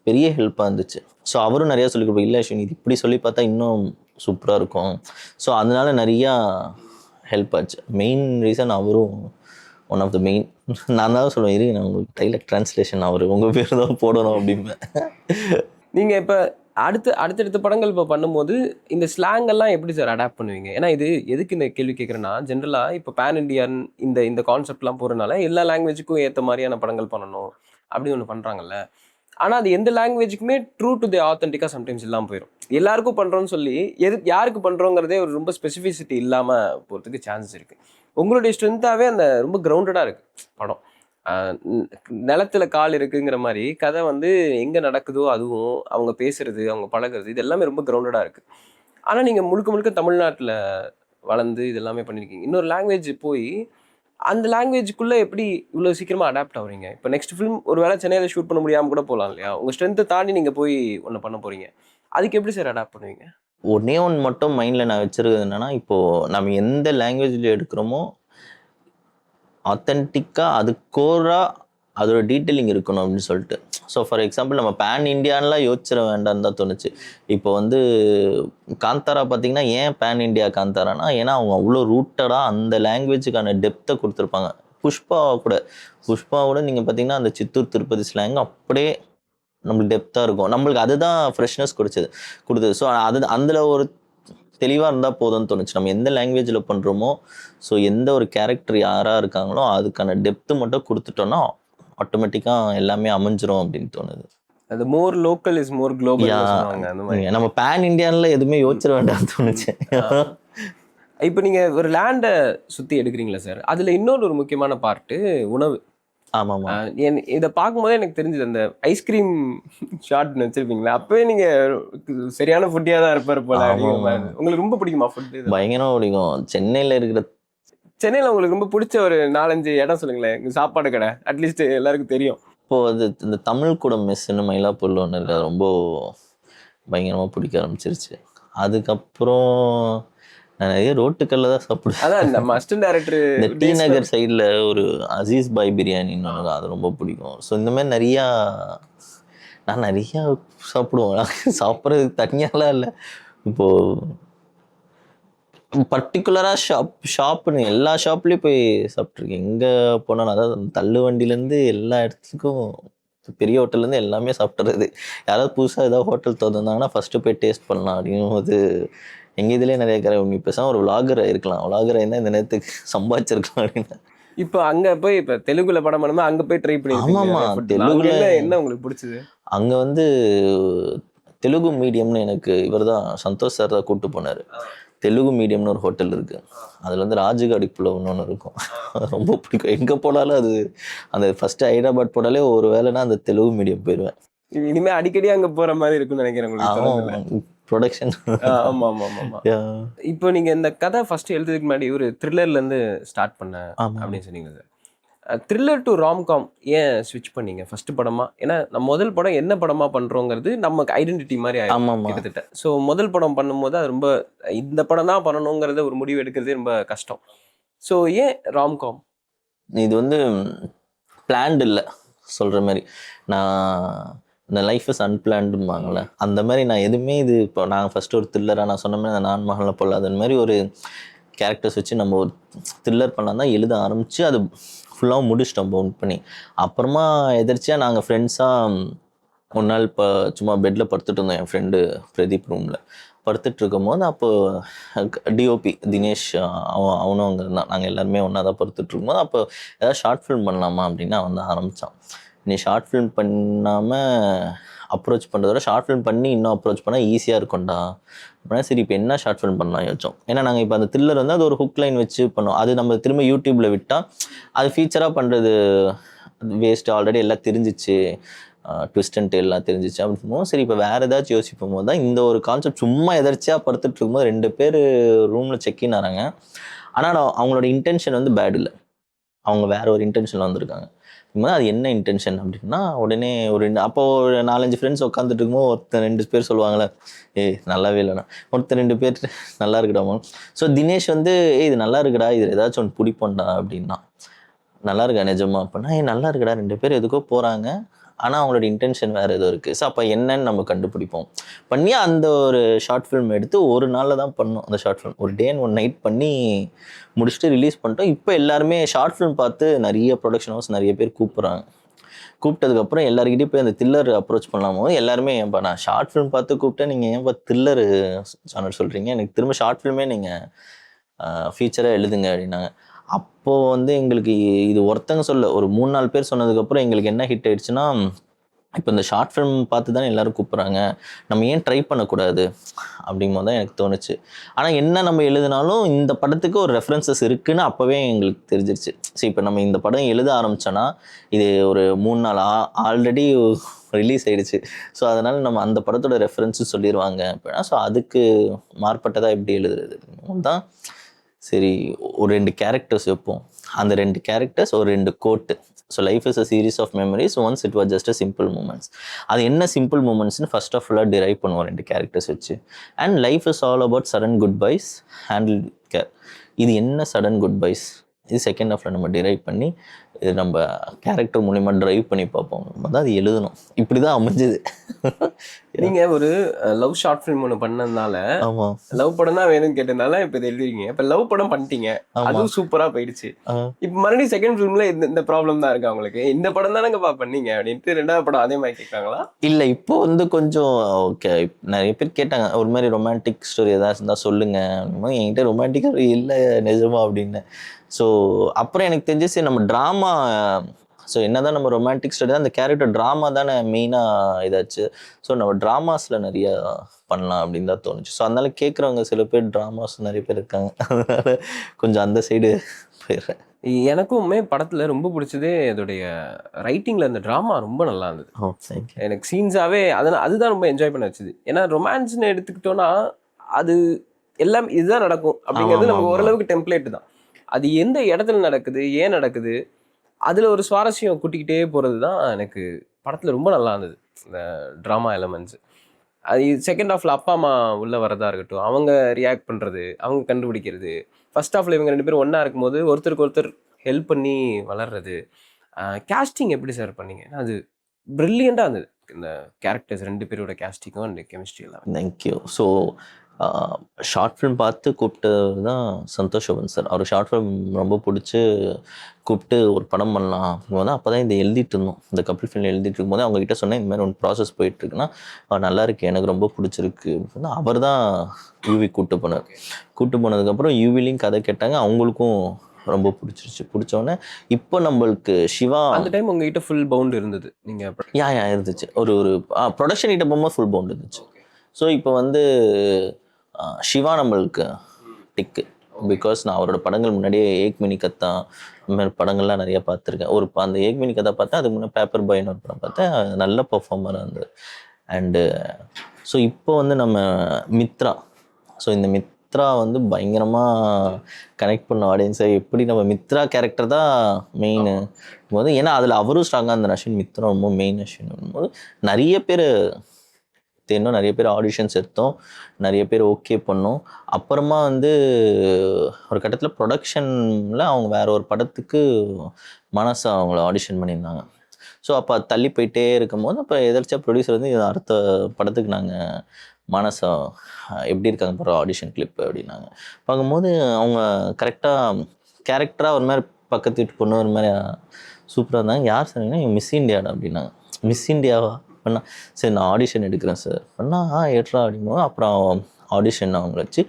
பெரிய ஹெல்ப்பாக இருந்துச்சு. ஸோ அவரும் நிறையா சொல்லி கொடுப்பார். இல்லை அஸ்வின் இது இப்படி சொல்லி பார்த்தா இன்னும் சூப்பராக இருக்கும். ஸோ அதனால நிறையா ஹெல்ப் ஆச்சு. மெயின் ரீசன் அவரும் ஒன் ஆஃப் த மெயின். நான் தான் சொல்லுவேன் இரு நான் உங்களுக்கு டைலாக் ட்ரான்ஸ்லேஷன் அவர் உங்கள் பேர் தான் போடணும் அப்படிம்பேன். நீங்கள் இப்போ அடுத்தடுத்த படங்கள் இப்போ பண்ணும்போது இந்த ஸ்லாங் எல்லாம் எப்படி சார் அடாப்ட் பண்ணுவீங்க? ஏன்னா இது எதுக்கு இந்த கேள்வி கேட்குறேன்னா ஜென்ரலாக இப்போ பேன் இண்டியன் இந்த கான்செப்ட்லாம் போகிறனால எல்லா லாங்குவேஜுக்கும் ஏற்ற மாதிரியான படங்கள் பண்ணணும் அப்படி ஒன்று பண்ணுறாங்கல்ல. ஆனால் அது எந்த லாங்குவேஜுக்குமே ட்ரூ டு தி ஆத்தென்டிக்காக சம்டைம்ஸ் இல்லாமல் போயிடும். எல்லாருக்கும் பண்ணுறோன்னு சொல்லி யாருக்கு பண்ணுறோங்கிறதே ஒரு ரொம்ப ஸ்பெசிஃபிசிட்டி இல்லாமல் போகிறதுக்கு சான்சஸ் இருக்குது. உங்களுடைய ஸ்ட்ரென்த்தாகவே அந்த ரொம்ப கிரவுண்டடாக இருக்குது படம். நிலத்துல கால் இருக்குங்கிற மாதிரி கதை வந்து எங்கே நடக்குதோ அதுவும் அவங்க பேசுறது அவங்க பழகிறது இது எல்லாமே ரொம்ப கிரவுண்டடாக இருக்குது. ஆனால் நீங்கள் முழுக்க முழுக்க தமிழ்நாட்டில் வளர்ந்து இது எல்லாமே பண்ணியிருக்கீங்க. இன்னொரு லாங்குவேஜ் போய் அந்த லாங்குவேஜுக்குள்ளே எப்படி இவ்வளோ சீக்கிரமாக அடாப்ட் ஆகுறீங்க? இப்போ நெக்ஸ்ட் ஃபிலிம் ஒரு வேளை சென்னையில் ஷூட் பண்ண முடியாமல் கூட போகலாம் இல்லையா? உங்கள் ஸ்ட்ரென்த்தை தாண்டி நீங்கள் போய் ஒன்று பண்ண போகிறீங்க. அதுக்கு எப்படி சார் அடாப்ட் பண்ணுவீங்க? ஒன்னே ஒன்று மட்டும் மைண்டில் நான் வச்சுருக்கிறது என்னென்னா, இப்போது நம்ம எந்த லாங்குவேஜில் எடுக்கிறோமோ ஆத்தென்டிக்காக அது கோராக அதோட டீட்டெயிலிங் இருக்கணும் அப்படின்னு சொல்லிட்டு. ஸோ ஃபார் எக்ஸாம்பிள் நம்ம பேன் இண்டியான்லாம் யோசிச்சிட வேண்டாம்னு தான் தோணுச்சு. இப்போ வந்து காந்தாரா பார்த்தீங்கன்னா, ஏன் பேன் இண்டியா காந்தாரானா, ஏன்னா அவங்க அவ்வளோ ரூட்டடாக அந்த லாங்குவேஜுக்கான டெப்த்தை கொடுத்துருப்பாங்க. புஷ்பாவோட நீங்கள் பார்த்தீங்கன்னா அந்த சித்தூர் திருப்பதி ஸ்லாங் அப்படியே நம்மளுக்கு டெப்த்தாக இருக்கும். நம்மளுக்கு அதுதான் ஃப்ரெஷ்னஸ் கொடுத்தது. ஸோ அதில் ஒரு தெளிவாக இருந்தால் போதும்னு தோணுச்சு. நம்ம எந்த லாங்குவேஜில் பண்ணுறோமோ, ஸோ எந்த ஒரு கேரக்டர் யாராக இருக்காங்களோ அதுக்கான டெப்த்து மட்டும் கொடுத்துட்டோன்னா ஆட்டோமேட்டிக்காக எல்லாமே அமைஞ்சிரும் அப்படின்னு தோணுது. அது மோர் லோக்கல் இஸ் மோர் குளோபல் சொல்லுவாங்க. அந்த மாதிரி நம்ம பேன் இண்டியானில் எதுவுமே யோசிச்சிட வேண்டாம்னு தோணுச்சு. இப்போ நீங்கள் ஒரு லேண்டை சுற்றி எடுக்கிறீங்களா சார், அதில் இன்னொரு ஒரு முக்கியமான பார்ட்டு உணவு. ஆமாம்மா. இதை பார்க்கும்போதே எனக்கு தெரிஞ்சது, அந்த ஐஸ்கிரீம் ஷார்ட்னு வச்சுருப்பீங்களா, அப்போவே நீங்கள் சரியான ஃபுட்டியாக தான் இருப்பார் போல. உங்களுக்கு ரொம்ப பிடிக்குமா ஃபுட்டு? பயங்கரமாக பிடிக்கும். சென்னையில் உங்களுக்கு ரொம்ப பிடிச்ச ஒரு 4-5 இடம் சொல்லுங்களேன், எங்கள் சாப்பாடு கடை அட்லீஸ்ட் எல்லாருக்கும் தெரியும். இப்போது அது இந்த தமிழ் கூட மெஸ்ஸுன்னு மயிலாப்பூரில் ஒன்று இருக்குது, ரொம்ப பயங்கரமாக பிடிக்க ஆரம்பிச்சிருச்சு. அதுக்கப்புறம் நான் நிறைய ரோட்டுக்கல்ல தான் சாப்பிடுவேன். அதான் நம்ம அசிஸ்டன்ட் டைரக்டர் இந்த டி நகர் சைடில் ஒரு அசீஸ் பாய் பிரியாணின்னு ஒன்று, அது ரொம்ப பிடிக்கும். ஸோ இந்த மாதிரி நான் நிறையா சாப்பிடுவேன். சாப்பிட்றதுக்கு தனியாலாம் இல்லை. இப்போது பர்டிகுலராக ஷாப்புன்னு எல்லா ஷாப்லேயும் போய் சாப்பிட்ருக்கேன். எங்கே போனாலும், அதாவது தள்ளு வண்டியிலேருந்து எல்லா இடத்துக்கும், பெரிய ஹோட்டல்லேருந்து எல்லாமே சாப்பிட்றது. யாராவது புதுசாக ஏதாவது ஹோட்டல் திறந்துருந்தாங்கன்னா ஃபஸ்ட்டு போய் டேஸ்ட் பண்ணலாம் அப்படிங்கும்போது, எங்கள் இதுலேயே நிறைய நீ பேசாமல் ஒரு விளாகர் இருக்கலாம், விளாகர் இருந்தால் இந்த நேரத்துக்கு சம்பாதிச்சிருக்கலாம் அப்படின்னு. இப்போ அங்கே போய் இப்போ தெலுங்குல படம் பண்ணும்போது அங்கே போய் ட்ரை பண்ணி. ஆமாம், தெலுங்குல என்ன உங்களுக்கு பிடிச்சது? அங்கே வந்து தெலுங்கு மீடியம்னு எனக்கு இவர் தான் சந்தோஷ் சார் தான் கூப்பிட்டு போனார். தெலுங்கு மீடியம்னு ஒரு ஹோட்டல் இருக்குது. அதில் வந்து ராஜுகாடி புலவுன்னு ஒன்று இருக்கும். ரொம்ப பிடிக்கும். எங்கே போனாலும் அது, அந்த ஃபஸ்ட்டு ஹைதராபாத் போனாலே ஒரு வேலைன்னா அந்த தெலுங்கு மீடியம் போயிடுவேன். இனிமேல் அடிக்கடி அங்கே போகிற மாதிரி இருக்குன்னு நினைக்கிறேன். ப்ரொடக்ஷன். ஆமாம். இப்போ நீங்கள் இந்த கதை ஃபஸ்ட்டு எழுதுறதுக்கு முன்னாடி ஒரு த்ரில்லர்லேருந்து ஸ்டார்ட் பண்ண அப்படின்னு சொன்னீங்க சார். த்ரில்லர் டு ராம்காம் ஏன் ஸ்விட்ச் பண்ணீங்க ஃபர்ஸ்ட் படமா? ஏன்னா நம்ம முதல் படம் என்ன படமாக பண்ணுறோங்கிறது நமக்கு ஐடென்டிட்டி மாதிரி கிட்டத்தட்ட. ஸோ முதல் படம் பண்ணும்போது அது ரொம்ப, இந்த படம் தான் பண்ணணுங்கிறத ஒரு முடிவு எடுக்கிறதே ரொம்ப கஷ்டம். ஸோ ஏன் ராம்காம்? இது வந்து பிளான்டு இல்லை சொல்கிற மாதிரி. நான் இந்த லைஃப் இஸ் அன்பிளான்டுமாங்களே, அந்த மாதிரி நான் எதுவுமே இது இப்போ நான் ஃபஸ்ட்டு ஒரு த்ரில்லராக நான் சொன்ன மாதிரி நான் மகளில் பொல்லாத மாதிரி ஒரு கேரக்டர்ஸ் வச்சு நம்ம ஒரு த்ரில்லர் பண்ணலாம் தான் எழுத ஆரம்பித்து அது ஃபுல்லாக முடிச்சிட்டோம் பவுண்ட் பண்ணி. அப்புறமா எதிர்ச்சியாக நாங்கள் ஃப்ரெண்ட்ஸாக ஒரு நாள் இப்போ சும்மா பெட்டில் படுத்துட்டு இருந்தோம். என் ஃப்ரெண்டு பிரதீப் ரூமில் படுத்துட்டு இருக்கும்போது அப்போ டிஓபி தினேஷ் அவனும் அங்கே இருந்தான். நாங்கள் எல்லாருமே ஒன்றா தான் படுத்துட்டு இருக்கும்போது அப்போ ஏதாவது ஷார்ட் ஃபிலிம் பண்ணலாமா அப்படின்னு அவன் தான் ஆரம்பித்தான். நீ ஷார்ட் ஃபிலிம் பண்ணாமல் அப்ரோச் பண்ணுறதோட ஷார்ட் ஃபிலிம் பண்ணி இன்னும் அப்ரோச் பண்ணால் ஈஸியாக இருக்கும்டா அப்படின்னா, சரி இப்போ என்ன ஷார்ட் ஃபிலிம் பண்ணலாம் யோசிச்சோம். ஏன்னா நாங்கள் இப்போ அந்த த்ரில்லர் வந்து அது ஒரு ஹுக் லைன் வச்சு பண்ணோம். அது நம்ம திரும்ப யூடியூப்பில் விட்டால் அது ஃபீச்சராக பண்ணுறது வேஸ்ட்டு, ஆல்ரெடி எல்லாம் தெரிஞ்சிச்சு, ட்விஸ்ட் அண்ட் எல்லாம் தெரிஞ்சிச்சு அப்படின்னு. சரி இப்போ வேறு ஏதாச்சும் யோசிப்போம் போது தான் இந்த ஒரு கான்செப்ட். சும்மா எதர்ச்சியாக படுத்துட்டு இருக்கும்போது 2 பேர் ரூமில் செக்இன் ஆகிறாங்க. ஆனால் அவங்களோட இன்டென்ஷன் வந்து பேட் இல்லை, அவங்க வேறு ஒரு இன்டென்ஷனில் வந்திருக்காங்க. அது என்ன இன்டென்ஷன் அப்படின்னா, உடனே அப்போ ஒரு 4-5 ஃப்ரெண்ட்ஸ் உட்காந்துட்டு இருக்கும்போது ஒருத்தர் 2 பேர் சொல்லுவாங்களே, நல்லாவே இல்லைண்ணா, ஒருத்தர் 2 பேர் நல்லா இருக்குடாமா. ஸோ தினேஷ் வந்து இது நல்லா இருக்குடா, இதில் ஏதாச்சும் ஒன்று பிடிப்போண்டா அப்படின்னா, நல்லா இருக்கா நிஜமா அப்படின்னா, நல்லா இருக்குடா, 2 பேர் எதுக்கோ போகிறாங்க, ஆனால் அவங்களோட இன்டென்ஷன் வேறு ஏதோ இருக்குது. ஸோ அப்போ என்னன்னு நம்ம கண்டுபிடிப்போம் பண்ணி அந்த ஒரு ஷார்ட் ஃபிலிம் எடுத்து ஒரு நாளில் தான் பண்ணோம். அந்த ஷார்ட் ஃபிலிம் ஒரு டே அண்ட் ஒன் நைட் பண்ணி முடிச்சுட்டு ரிலீஸ் பண்ணிட்டோம். இப்போ எல்லாருமே ஷார்ட் ஃபிலிம் பார்த்து நிறைய ப்ரொடக்ஷன் ஹவுஸ் நிறைய பேர் கூப்பிட்றாங்க. கூப்பிட்டதுக்கப்புறம் எல்லாருக்கிட்டையும் போய் அந்த த்ரில்லர் அப்ரோச் பண்ணலாமோ எல்லாருமே, ஏன்பா நான் ஷார்ட் ஃபிலிம் பார்த்து கூப்பிட்டேன், நீங்கள் ஏன்பா த்ரில்லர் சேனல் சொல்கிறீங்க, எனக்கு திரும்ப ஷார்ட் ஃபிலிமே நீங்கள் ஃபீச்சராக எழுதுங்க அப்படின்னாங்க. அப்போது வந்து எங்களுக்கு இது ஒருத்தங்க சொல்ல ஒரு 3-4 பேர் சொன்னதுக்கப்புறம் எங்களுக்கு என்ன ஹிட் ஆயிடுச்சுன்னா, இப்போ இந்த ஷார்ட் ஃபிலிம் பார்த்து தானே எல்லோரும் கூப்பிட்றாங்க, நம்ம ஏன் ட்ரை பண்ணக்கூடாது அப்படிங்கும்போது தான் எனக்கு தோணுச்சு. ஆனால் என்ன நம்ம எழுதினாலும் இந்த படத்துக்கு ஒரு ரெஃபரன்சஸ் இருக்குதுன்னு அப்போவே எங்களுக்கு தெரிஞ்சிருச்சு. சரி, இப்போ நம்ம இந்த படம் எழுத ஆரம்பித்தோன்னா இது ஒரு 3 நாள் ஆல்ரெடி ரிலீஸ் ஆகிடுச்சு. ஸோ அதனால் நம்ம அந்த படத்தோட ரெஃபரன்ஸும் சொல்லிடுவாங்க அப்படின்னா, ஸோ அதுக்கு மாறுபட்டதாக எப்படி எழுதுறது தான். சரி, ஒரு 2 கேரக்டர்ஸ் வைப்போம், அந்த 2 கேரக்டர்ஸ் ஒரு 2 கோட்டு. So life is a series of memories, once it was just a simple moments. அது என்ன சிம்பிள் மூமெண்ட்ஸ்னு ஃபர்ஸ்ட் ஆஃப் ஃபுல்லாக டிரைவ் பண்ணுவோம் 2 கேரக்டர்ஸ் வச்சு. And life is all about sudden goodbyes handle care. இது என்ன சடன் குட் பைஸ், இது second ஹாஃபில் நம்ம டிரைவ் பண்ணி இது நம்ம கேரக்டர் மூலிமா ட்ரைவ் பண்ணி பார்ப்போம். நம்ம தான் அது எழுதணும். இப்படி தான் அமைஞ்சது. நீங்கள் ஒரு லவ் ஷார்ட் ஃபிலிம் ஒன்று பண்ணதுனால, ஆமாம், லவ் படம் தான் வேணும்னு கேட்டதுனால இப்போ இது எழுதிருக்கீங்க. இப்போ லவ் படம் பண்ணிட்டீங்க, அதுவும் சூப்பராக போயிடுச்சு. இப்போ மறுபடியும் செகண்ட் ஃபிலிமில் இந்த ப்ராப்ளம் தான் இருக்கு அவங்களுக்கு. இந்த படம் தானேங்கப்பா பண்ணீங்க அப்படின்ட்டு 2வது படம் அதே மாதிரி கேட்குறாங்களா? இல்லை, இப்போ வந்து கொஞ்சம் ஓகே. நிறைய பேர் கேட்டாங்க, ஒரு மாதிரி ரொமான்டிக் ஸ்டோரி எதாவது இருந்தால் சொல்லுங்கள் அப்படின்னா. என்கிட்ட ரொமான்டிக்காக இல்லை நிஜமா அப்படின்னு. ஸோ அப்புறம் எனக்கு தெரிஞ்சிச்சு நம்ம ட்ராமா. ஸோ என்ன தான் நம்ம ரொமான்டிக் ஸ்டோரி தான், அந்த கேரக்டர் ட்ராமா தானே மெயினாக இதாச்சு. ஸோ நம்ம ட்ராமாஸில் நிறையா பண்ணலாம் அப்படின்னு தான் தோணுச்சு. ஸோ அதனால கேட்குறவங்க சில பேர் ட்ராமாஸ் நிறைய பேர் இருக்காங்க. அதனால கொஞ்சம் அந்த சைடு போயிடுறேன். எனக்குமே படத்தில் ரொம்ப பிடிச்சதே அதோடைய ரைட்டிங்கில் அந்த ட்ராமா ரொம்ப நல்லா இருந்தது. எனக்கு சீன்ஸாகவே அதுதான் ரொம்ப என்ஜாய் பண்ண வச்சுது. ஏன்னா ரொமான்ஸ்னு எடுத்துக்கிட்டோன்னா அது எல்லாம் இதுதான் நடக்கும் அப்படிங்கிறது நமக்கு ஓரளவுக்கு டெம்ப்ளேட் தான். அது எந்த இடத்துல நடக்குது, ஏன் நடக்குது, அதில் ஒரு சுவாரஸ்யம் கூட்டிக்கிட்டே போகிறது தான் எனக்கு படத்தில் ரொம்ப நல்லா இருந்தது. இந்த ட்ராமா எலமெண்ட்ஸ் அது செகண்ட் ஹாஃபில் அப்பா அம்மா உள்ளே வரதா இருக்கட்டும், அவங்க ரியாக்ட் பண்ணுறது, அவங்க கண்டுபிடிக்கிறது. ஃபர்ஸ்ட் ஹாஃபில் இவங்க 2 பேரும் ஒன்றா இருக்கும்போது ஒருத்தருக்கு ஒருத்தர் ஹெல்ப் பண்ணி வளர்றது. கேஸ்டிங் எப்படி சார் பண்ணீங்க? அது ப்ரில்லியண்ட்டாக இருந்தது. இந்த கேரக்டர்ஸ் 2 பேரோட கேஸ்டிங்கும் அண்ட் கெமிஸ்ட்ரி எல்லாம். தேங்க்யூ. ஸோ ஷார்ட் ஃபிலிம் பார்த்து கூப்பிட்டது தான் சந்தோஷ் சோபன் சார். அவர் ஷார்ட் ஃபிலிம் ரொம்ப பிடிச்சி கூப்பிட்டு ஒரு படம் பண்ணலாம் அப்படிங்கும்போது அப்போ தான் இதை எழுதிட்டு இருந்தோம். இந்த கப்பிள் ஃபிலிம் எழுதிட்டு இருக்கும்போது அவங்ககிட்ட சொன்னேன், இந்த மாதிரி ஒன்று ப்ராசஸ் போயிட்டுருக்குன்னா நல்லா இருக்குது, எனக்கு ரொம்ப பிடிச்சிருக்கு அப்படின்னா. அவர் தான் யூவி கூப்பிட்டு போனார். கூப்பிட்டு போனதுக்கப்புறம் யூவிலையும் கதை கேட்டாங்க, அவங்களுக்கும் ரொம்ப பிடிச்சிருச்சு. பிடிச்சோடனே இப்போ நம்மளுக்கு சிவா அந்த டைம் உங்ககிட்ட ஃபுல் பவுண்ட் இருந்தது. நீங்கள் இருந்துச்சு. ஒரு ப்ரொடக்ஷன் கிட்ட போகும்போது ஃபுல் பவுண்ட் இருந்துச்சு. ஸோ இப்போ வந்து சிவா நம்மளுக்கு டிக்கு. பிகாஸ் நான் அவரோட படங்கள் முன்னாடியே ஏக் மினி கத்தா இந்த மாதிரி படங்கள்லாம் நிறைய பார்த்துருக்கேன். அந்த ஏக் மினி கத்தா பார்த்தேன், அதுக்கு முன்னாடி பேப்பர் பாய்னு ஒரு படம் பார்த்தேன், நல்ல பர்ஃபார்மராக இருந்தது. அண்டு ஸோ இப்போ வந்து நம்ம மித்ரா. ஸோ இந்த மித்ரா வந்து பயங்கரமாக கனெக்ட் பண்ண ஆடியன்ஸை. எப்படி நம்ம மித்ரா கேரக்டர் தான் மெயின் போது, ஏன்னா அதில் அவரும் ஸ்ட்ராங்காக இருந்த அஸ்வின், மித்ரா ரொம்ப மெயின் அஸ்வின் போது நிறைய பேர் தேர்ந்தோம், நிறைய பேர் ஆடிஷன்ஸ் எடுத்தோம், நிறைய பேர் ஓகே பண்ணோம். அப்புறமா வந்து ஒரு கட்டத்தில் ப்ரொடக்ஷனில் அவங்க வேற ஒரு படத்துக்கு மனசை அவங்கள ஆடிஷன் பண்ணியிருந்தாங்க. ஸோ அப்போ அது தள்ளி போயிட்டே இருக்கும்போது அப்போ எதிர்த்தா ப்ரொடியூசர் வந்து அடுத்த படத்துக்கு நாங்கள் மனசா எப்படி இருக்காங்க போகிற ஆடிஷன் கிளிப் அப்படின்னாங்க. பார்க்கும்போது அவங்க கரெக்டாக கேரக்டராக ஒரு மாதிரி பக்கத்து வீட்டு பொண்ணு ஒரு மாதிரி சூப்பராக இருந்தாங்க. யார் சொன்னீங்கன்னா மிஸ் இண்டியாடா அப்படின்னாங்க. மிஸ் இண்டியாவா பண்ணா, சரி நான் ஆடிஷன் எடுக்கிறேன் சார் பண்ணா ஏற்றா அப்படிங்கும்போது அப்புறம் ஆடிஷன் அவங்கள வச்சு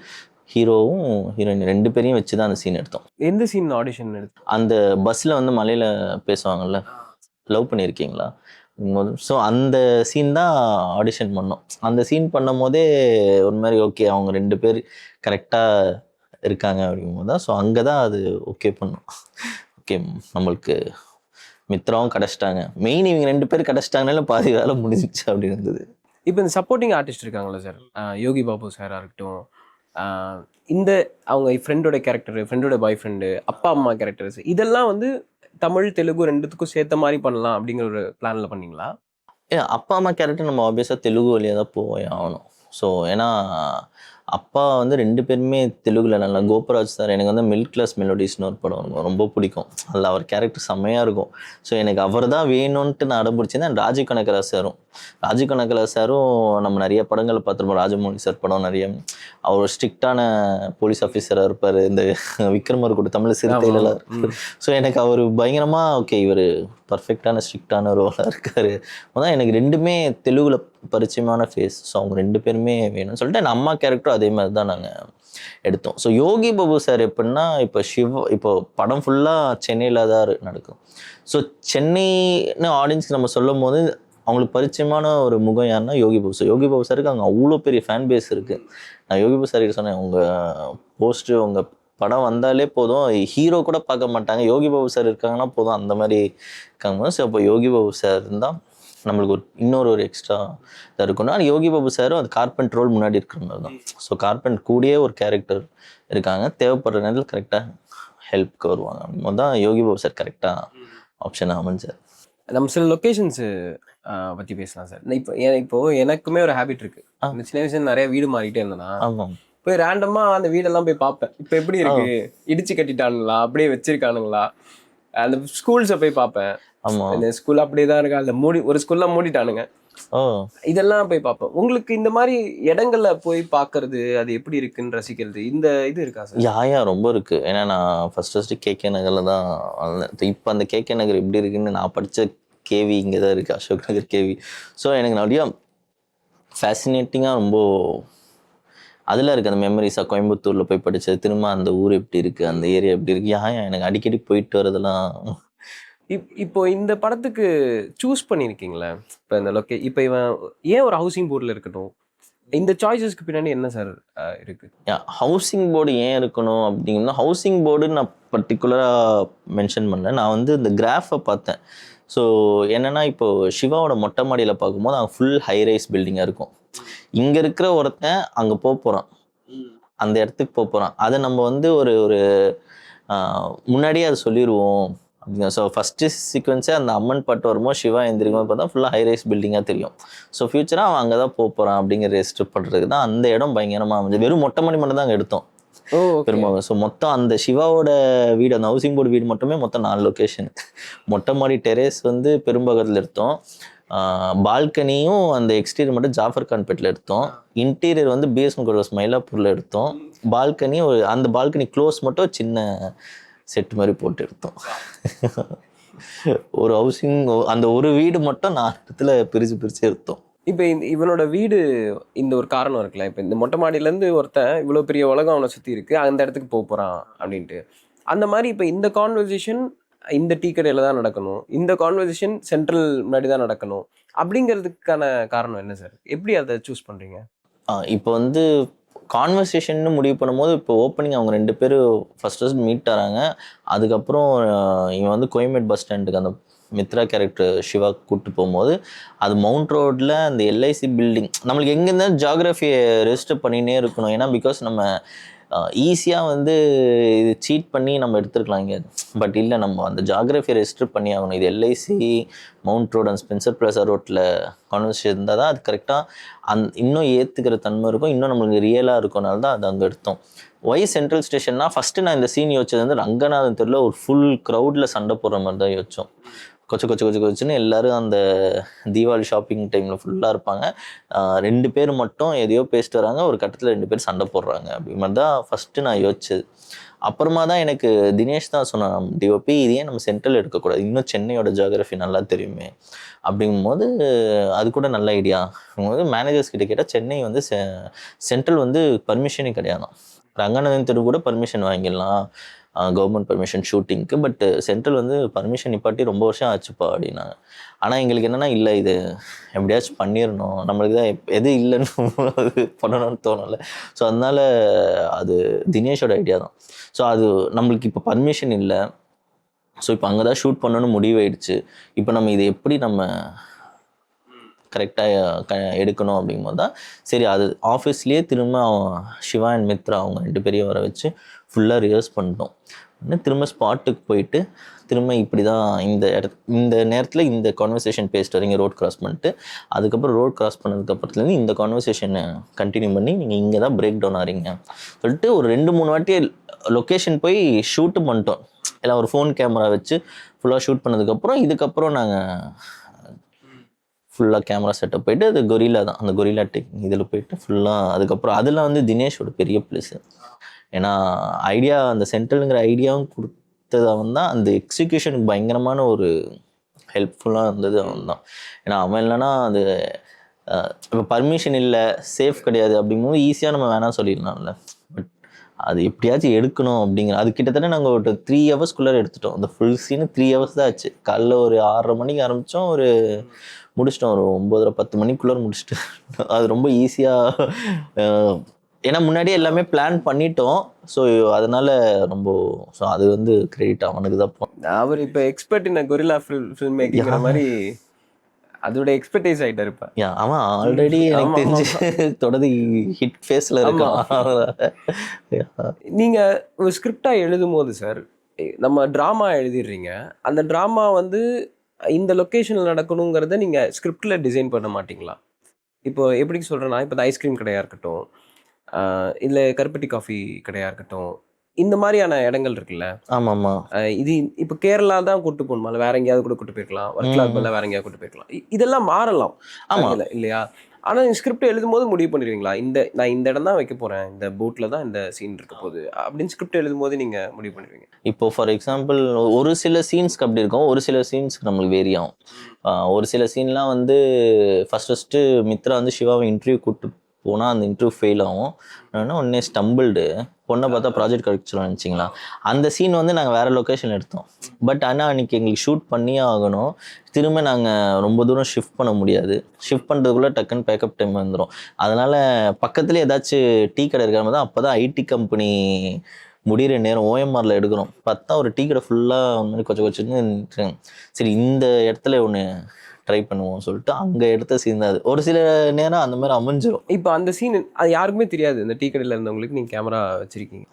ஹீரோவும் ஹீரோயின் 2 பேரையும் வச்சு தான் அந்த சீன் எடுத்தோம். எந்த சீன் ஆடிஷன் எடுத்தோம்? அந்த பஸ்ஸில் வந்து மலையில் பேசுவாங்கல்ல, லவ் பண்ணியிருக்கீங்களா. ஸோ அந்த சீன் தான் ஆடிஷன் பண்ணோம். அந்த சீன் பண்ணும் போதே ஒரு மாதிரி ஓகே அவங்க 2 பேர் கரெக்டாக இருக்காங்க அப்படிங்கும்போது தான். ஸோ அங்கே தான் அது ஓகே பண்ணோம். ஓகே நம்மளுக்கு மித்ராவும் கிடச்சிட்டாங்க, மெயின் இவங்க 2 பேர் கிடச்சிட்டாங்கனால பாதி வேலை முடிஞ்சிச்சு அப்படின்னு இருந்தது. இப்போ இந்த சப்போர்ட்டிங் ஆர்டிஸ்ட் இருக்காங்களா சார், யோகி பாபு சாராக இருக்கட்டும், இந்த அவங்க ஃப்ரெண்டோட கேரக்டரு, ஃப்ரெண்டோட பாய் ஃப்ரெண்டு, அப்பா அம்மா கேரக்டர்ஸ், இதெல்லாம் வந்து தமிழ் தெலுங்கு 2த்துக்கும் சேர்த்த மாதிரி பண்ணலாம் அப்படிங்கிற ஒரு பிளானில் பண்ணிங்களா? அப்பா அம்மா கேரக்டர் நம்ம ஆப்வியஸாக தெலுங்கு வழியாக தான் போய் ஆகணும். ஸோ ஏன்னா அப்பா வந்து 2 பேருமே தெலுங்குல நல்லா. கோபராஜ் சார் எனக்கு வந்து மிடில் கிளாஸ் மெலோடிஸ்னு ஒரு படம் ரொம்ப பிடிக்கும். அதில் அவர் கேரக்டர் செம்மையாக இருக்கும். ஸோ எனக்கு அவர் தான் வேணும்ன்ட்டு நான் அடம்பிடிச்சேன். ராஜீவ் கனகராஜ் சாரும் நம்ம நிறைய படங்களை பார்த்துருப்போம். ராஜமௌழி சார் படம் நிறைய. அவர் ஸ்ட்ரிக்டான போலீஸ் ஆஃபீஸராக இருப்பார். இந்த விக்ரமர் கூட தமிழ் சிறுத்தையில. ஸோ எனக்கு அவர் பயங்கரமாக ஓகே இவர் பர்ஃபெக்டான ஸ்ட்ரிக்டான ரோலாக இருக்கார். அதான் எனக்கு 2மே தெலுங்குல பரிச்சயமான ஃபேஸ். ஸோ அவங்க 2 பேருமே வேணும்னு சொல்லிட்டு என் அம்மா கேரக்டரும் அதே மாதிரி தான் நாங்கள் எடுத்தோம். ஸோ யோகி பாபு சார் எப்படின்னா இப்போ படம் ஃபுல்லாக சென்னையில் தான் நடக்கும். ஸோ சென்னைன்னு ஆடியன்ஸ்க்கு நம்ம சொல்லும் போது அவங்களுக்கு பரிச்சயமான ஒரு முகம் யாருன்னா யோகி பாபு சார். யோகி பாபு சாருக்கு அங்கே அவ்வளோ பெரிய ஃபேன் பேஸ் இருக்குது. நான் யோகி பாபு சாருக்கு சொன்னேன், உங்கள் போஸ்ட்டு உங்கள் படம் வந்தாலே போதும், ஹீரோ கூட பார்க்க மாட்டாங்க, யோகி பாபு சார் இருக்காங்கன்னா போதும், அந்த மாதிரி இருக்காங்க. ஸோ அப்போ யோகி பாபு சார் இருந்தால் நம்மளுக்கு இன்னொரு எக்ஸ்ட்ரா இதாக இருக்கணும். ஆனால் யோகி பாபு சாரும் அது கார்பெண்ட் ரோல் முன்னாடி இருக்கிற மாதிரி தான். ஸோ கார்பெண்ட் கூடயே ஒரு கேரக்டர் இருக்காங்க, தேவைப்படுற நேரத்தில் கரெக்டாக ஹெல்ப்க்கு வருவாங்க. அப்படின் தான் யோகி பாபு சார் கரெக்டாக ஆப்ஷன் அமைஞ்சார். நம்ம சில லொக்கேஷன்ஸு பற்றி பேசலாம் சார். இப்போ எனக்குமே ஒரு ஹேபிட் இருக்குது. இந்த சின்ன வயசுல நிறைய வீடு மாறிட்டே இருந்தேன்னா ஆமாம், போய் ரேண்டமாக அந்த வீடெல்லாம் போய் பார்ப்பேன். இப்போ எப்படி இருக்கு, இடிச்சு கட்டிட்டானுங்களா, அப்படியே வச்சிருக்கானுங்களா, அந்த ஸ்கூல்ஸை போய் பார்ப்பேன். ஆமாம், இந்த ஸ்கூல் அப்படியே தான் இருக்கா, அந்த ஒரு ஸ்கூல்லாம் மூடிட்டானுங்க, இதெல்லாம் போய் பார்ப்பேன். உங்களுக்கு இந்த மாதிரி இடங்கள்ல போய் பார்க்கறது, அது எப்படி இருக்குன்னு ரசிக்கிறது, இந்த இது இருக்கா சார்? யா ரொம்ப இருக்குது. ஏன்னா நான் ஃபஸ்ட்டு கேகே நகரில் தான் வளர்ந்தேன். இப்போ அந்த கேகே நகர் எப்படி இருக்குன்னு, நான் படித்த கேவி இங்கே தான் இருக்குது, அசோக் நகர் கேவி. ஸோ எனக்கு நிறையா ஃபேசினேட்டிங்காக ரொம்ப அதில் இருக்குது அந்த மெமரிஸாக. கோயம்புத்தூரில் போய் படித்தது, திரும்ப அந்த ஊர் எப்படி இருக்குது, அந்த ஏரியா எப்படி இருக்குது, எனக்கு அடிக்கடி போயிட்டு வரதெல்லாம். இப்போ இந்த படத்துக்கு சூஸ் பண்ணியிருக்கீங்களே, இப்போ இந்த இப்போ இவன் ஏன் ஒரு ஹவுசிங் போர்டில் இருக்கட்டும், இந்த சாய்ஸஸ்க்கு பின்னாடி என்ன சார் இருக்குது? ஹவுசிங் போர்டு ஏன் இருக்கணும் அப்படிங்கன்னா, ஹவுசிங் போர்டு நான் பர்டிகுலராக மென்ஷன் பண்ணேன். நான் வந்து இந்த கிராஃபை பார்த்தேன். ஸோ என்னென்னா, இப்போது சிவாவோட மொட்டை மாடியில் பார்க்கும்போது அங்கே ஃபுல் ஹைரைஸ் பில்டிங்காக இருக்கும். இங்கே இருக்கிற ஒருத்தன் அங்கே போகிறான், அந்த இடத்துக்கு போகிறான். அதை நம்ம வந்து ஒரு முன்னாடியே அதை சொல்லிடுவோம் அப்படிங்க. ஸோ ஃபஸ்ட்டு சீக்வன்ஸே அந்த அம்மன் பாட்டு வரும்போது சிவா எந்திரிக்கும் பார்த்தா ஃபுல்லாக ஹைரைஸ் பில்டிங்காக தெரியும். ஸோ ஃப்யூச்சராக அவன் அங்கே தான் போகிறான் அப்படிங்கிற ரெஜிஸ்டர் பண்ணுறதுக்கு தான் அந்த இடம் பயங்கரமாக அமைஞ்சு. வெறும் மொட்டை மாடி மட்டும் தான் அங்கே எடுத்தோம் பெரும்பாலும். ஸோ மொத்தம் அந்த சிவாவோட வீடு, அந்த ஹவுசிங் போர்டு வீடு மட்டுமே மொத்தம் 4 லொக்கேஷன். மொட்டை மாடி டெரேஸ் வந்து பெரும்பாகத்தில் எடுத்தோம், பால்கனியும் அந்த எக்ஸ்டீரியர் மட்டும் ஜாஃபர் கான்பேட்டில் எடுத்தோம், இன்டீரியர் வந்து பிஎஸ்என் கோர்ஸ் மயிலாப்பூரில் எடுத்தோம், பால்கனி அந்த பால்கனி க்ளோஸ் மட்டும் சின்ன செட் மாதிரி போட்டு எடுத்தோம். ஒரு ஹவுசிங் அந்த ஒரு வீடு மட்டும் 4 இடத்துல பிரித்து எடுத்தோம். இப்போ இவனோட வீடு இந்த ஒரு காரணம் இருக்குல்ல, இப்போ இந்த மொட்டை மாடியிலேருந்து ஒருத்தன் இவ்வளோ பெரிய உலகம் அவனை சுற்றி இருக்குது, அந்த இடத்துக்கு போகிறான் அப்படின்ட்டு. அந்த மாதிரி இப்போ இந்த கான்வர்சேஷன் இந்த டீ கடையில் தான் நடக்கணும், இந்த கான்வர்சேஷன் சென்ட்ரல் முன்னாடி தான் நடக்கணும் அப்படிங்கிறதுக்கான காரணம் என்ன சார்? எப்படி அதை சூஸ் பண்ணுறீங்க? இப்போ வந்து கான்வர்சேஷன்னு முடிவு பண்ணும்போது, இப்போ ஓப்பனிங் அவங்க 2 பேரும் ஃபஸ்ட் மீட் ஆகிறாங்க. அதுக்கப்புறம் இவன் வந்து கோயம்பேடு பஸ் ஸ்டாண்டுக்கு அந்த மித்ரா கேரக்டர் சிவா கூப்பிட்டு போகும்போது, அது மவுண்ட் ரோடில் அந்த எல்ஐசி பில்டிங் நம்மளுக்கு எங்கே இருந்தாலும் ஜியாகிரஃபியை ரெஜிஸ்டர் பண்ணினே இருக்கணும். ஏன்னா பிகாஸ் நம்ம ஈஸியாக வந்து இது சீட் பண்ணி நம்ம எடுத்துருக்கலாம் இங்கே. பட் இல்லை, நம்ம அந்த ஜியாகிரஃபியை ரெஜிஸ்டர் பண்ணி ஆகணும். இது எல்ஐசி மவுண்ட் ரோடு அந்த ஸ்பென்சர் பிளாசா ரோட்டில் கான்வர்சேஷன் இருந்தால் தான் அது கரெக்டாக இன்னும் ஏற்றுக்கிற தன்மை இருக்கும், இன்னும் நம்மளுக்கு ரியலாக இருக்கனால தான் அது அங்கே எடுத்தோம். ஒய் சென்ட்ரல் ஸ்டேஷன்னா ஃபஸ்ட்டு நான் இந்த சீன் யோசிச்சது வந்து ரங்கநாதன் தெருவில் ஒரு ஃபுல் க்ரௌடில் சண்டை போடுற மாதிரி தான் யோசித்தோம். கொச்சுன்னு எல்லோரும் அந்த தீபாவளி ஷாப்பிங் டைமில் ஃபுல்லாக இருப்பாங்க. 2 பேர் மட்டும் எதையோ பேசிட்டு வராங்க, ஒரு கட்டத்தில் 2 பேர் சண்டை போடுறாங்க அப்படி மாதிரி தான் ஃபஸ்ட்டு நான் யோசிச்சது. அப்புறமா தான் எனக்கு தினேஷ் தான் சொன்னான், டிஓபி இதே நம்ம சென்ட்ரல் எடுக்கக்கூடாது, இன்னும் சென்னையோட ஜியாகிரஃபி நல்லா தெரியுமே அப்படிங்கும்போது அது கூட நல்ல ஐடியா. போது மேனேஜர்ஸ் கிட்ட கேட்டால் சென்னை வந்து சென்ட்ரல் வந்து பர்மிஷனே கிடையாதான். ரங்கநாதன் தெரு கூட பர்மிஷன் வாங்கிடலாம், கவர்மெண்ட் பர்மிஷன் ஷூட்டிங்க்கு, பட் சென்ட்ரல் வந்து பர்மிஷன் நிப்பாட்டி ரொம்ப வருஷம் ஆச்சுப்பா அப்படின்னாங்க. ஆனால் எங்களுக்கு என்னென்னா, இல்லை இது எப்படியாச்சும் பண்ணிடணும், நம்மளுக்கு தான் எது இல்லைன்னு அது பண்ணணும்னு தோணலை. ஸோ அதனால் அது தினேஷோட ஐடியா தான். ஸோ அது நம்மளுக்கு இப்போ பர்மிஷன் இல்லை, ஸோ இப்போ அங்கே தான் ஷூட் பண்ணணும்னு முடிவாயிடுச்சு. இப்போ நம்ம இதை எப்படி நம்ம கரெக்டாக எடுக்கணும் அப்படிங்கும்போது தான் சரி, அது ஆஃபீஸ்லேயே திரும்ப சிவா அண்ட் மித்ரா அவங்க 2 பேரையும் வர வச்சு ஃபுல்லாக ரிஹர்ஸ் பண்ணிட்டோம். திரும்ப ஸ்பாட்டுக்கு போயிட்டு திரும்ப இப்படி தான் இந்த நேரத்தில் இந்த கான்வர்சேஷன் பேசிட்டு வரீங்க ரோட் கிராஸ் பண்ணிட்டு, அதுக்கப்புறம் ரோட் கிராஸ் பண்ணதுக்கப்புறத்துலேருந்து இந்த கான்வர்சேஷனை கண்டினியூ பண்ணி நீங்கள் இங்கே தான் பிரேக் டவுன் ஆகிறீங்க சொல்லிட்டு ஒரு 2-3 வாட்டி லொக்கேஷன் போய் ஷூட்டு பண்ணிட்டோம். எல்லாம் ஒரு ஃபோன் கேமரா வச்சு ஃபுல்லாக ஷூட் பண்ணதுக்கப்புறம் இதுக்கப்புறம் நாங்கள் ஃபுல்லாக கேமரா செட்டப் போயிட்டு அது கொரில்லா தான், அந்த கொரில்லா டெக்னிக் இதில் போயிட்டு ஃபுல்லாக அதுக்கப்புறம் அதில் வந்து தினேஷோட பெரிய ப்ளஸ். ஏன்னா ஐடியா அந்த சென்ட்ரலுங்கிற ஐடியாவும் கொடுத்தது அவன் தான், அந்த எக்ஸிக்யூஷனுக்கு பயங்கரமான ஒரு ஹெல்ப்ஃபுல்லாக இருந்தது அவன் தான். ஏன்னா அவன் இல்லைன்னா அது இப்போ பர்மிஷன் இல்லை, சேஃப் கிடையாது அப்படிங்கும்போது ஈஸியாக நம்ம வேணாம் சொல்லிடலாம்ல. பட் அது எப்படியாச்சும் எடுக்கணும் அப்படிங்கிற அது கிட்டத்தட்ட நாங்கள் ஒரு 3 ஹவர்ஸ்க்குள்ளே எடுத்துட்டோம். அந்த ஃபுல் சீனு 3 ஹவர்ஸ் தான் ஆச்சு. காலைல ஒரு 6:30 மணிக்கு ஆரம்பித்தோம், ஒரு முடிச்சிட்டோம் ஒரு 9:30 10 மணிக்குள்ளே முடிச்சுட்டு. அது ரொம்ப ஈஸியாக, ஏன்னா முன்னாடியே எல்லாமே பிளான் பண்ணிட்டோம். ஸோ அதனால ரொம்ப, ஸோ அது வந்து கிரெடிட் அவனுக்கு தான் போகும். அவர் இப்போ எக்ஸ்பர்ட் இன் கொரில்லா ஃபில்ம் மேக்கிங்கிற மாதிரி அதோட எக்ஸ்பர்டைஸ் ஆகிட்டார் இப்போ. அவன் ஆல்ரெடி எனக்கு தெரிஞ்சு தொடர்ந்து ஹிட் ஃபேஸில் இருக்கான். நீங்கள் ஒரு ஸ்கிரிப்டாக எழுதும் போது சார், நம்ம ட்ராமா எழுதிடுறீங்க, அந்த ட்ராமா வந்து இந்த லொக்கேஷனில் நடக்கணுங்கிறத நீங்கள் ஸ்கிரிப்டில் டிசைன் பண்ண மாட்டிங்களா? இப்போ எப்படி சொல்கிறேன்னா, இப்போ இந்த ஐஸ்கிரீம் கடையாக இருக்கட்டும், இல்லை கருப்பட்டி காஃபி கடையாக இருக்கட்டும், இந்த மாதிரியான இடங்கள் இருக்குல்ல. ஆமாம்மா. இது இப்போ கேரளா தான் கூட்டு போகணுமா, இல்லை வேற எங்கேயாவது கூட கூட்டு போயிருக்கலாம், ஒர்க்லாக் பதிலாக வேற எங்கேயாவது கூட்டு போயிருக்கலாம். இதெல்லாம் மாறலாம். ஆமாம் இல்லையா? ஆனால் நீங்கள் ஸ்கிரிப்ட் எழுதும் போது முடிவு பண்ணிடுவீங்களா, நான் இந்த இடம் தான் வைக்க போகிறேன், இந்த போட்டில் தான் இந்த சீன் இருக்க போகுது அப்படின்னு ஸ்கிரிப்ட் எழுதும் போது நீங்கள் முடிவு பண்ணிடுவீங்க? இப்போ ஃபார் எக்ஸாம்பிள் ஒரு சில சீன்ஸ்க்கு அப்படி இருக்கும், ஒரு சில சீன்ஸ்க்கு நம்மளுக்கு வேரி ஆகும். ஒரு சில சீன்லாம் வந்து ஃபஸ்ட்டு மித்ரா வந்து சிவாவை இன்டர்வியூ கூப்பிட்டு போனால் அந்த இன்டர்வியூ ஃபெயில் ஆகும். உடனே ஸ்டம்பிள்டு பொண்ணை பார்த்தா ப்ராஜெக்ட் கிடைச்சிடும் நினச்சிங்களா. அந்த சீன் வந்து நாங்கள் வேறு லொக்கேஷன் எடுத்தோம். பட் ஆனால் அன்றைக்கி எங்களுக்கு ஷூட் பண்ணியே ஆகணும். திரும்ப நாங்கள் ரொம்ப தூரம் ஷிஃப்ட் பண்ண முடியாது. ஷிஃப்ட் பண்ணுறதுக்குள்ளே டக்குன்னு பேக்கப் டைம் வந்துடும். அதனால் பக்கத்துலேயே ஏதாச்சும் டீ கடை இருக்கிற மாதிரி தான். அப்போ தான் ஐடி கம்பெனி முடிகிற நேரம் ஓஎம்ஆரில் எடுக்கிறோம். பார்த்தா ஒரு டீ கடை ஃபுல்லாக அந்த மாதிரி கொச்ச கொச்சுன்னு. சரி இந்த இடத்துல ஒன்று ட்ரை பண்ணுவோம் சொல்லிட்டு அங்கே எடுத்த சீன் தான் அது. ஒரு சில நேரம் அந்த மாதிரி அமைஞ்சிரும். இப்போ அந்த சீன் அது யாருக்குமே தெரியாது, இந்த டீ கடையில் இருந்தவங்களுக்கு நீங்கள் கேமரா வச்சுருக்கீங்க.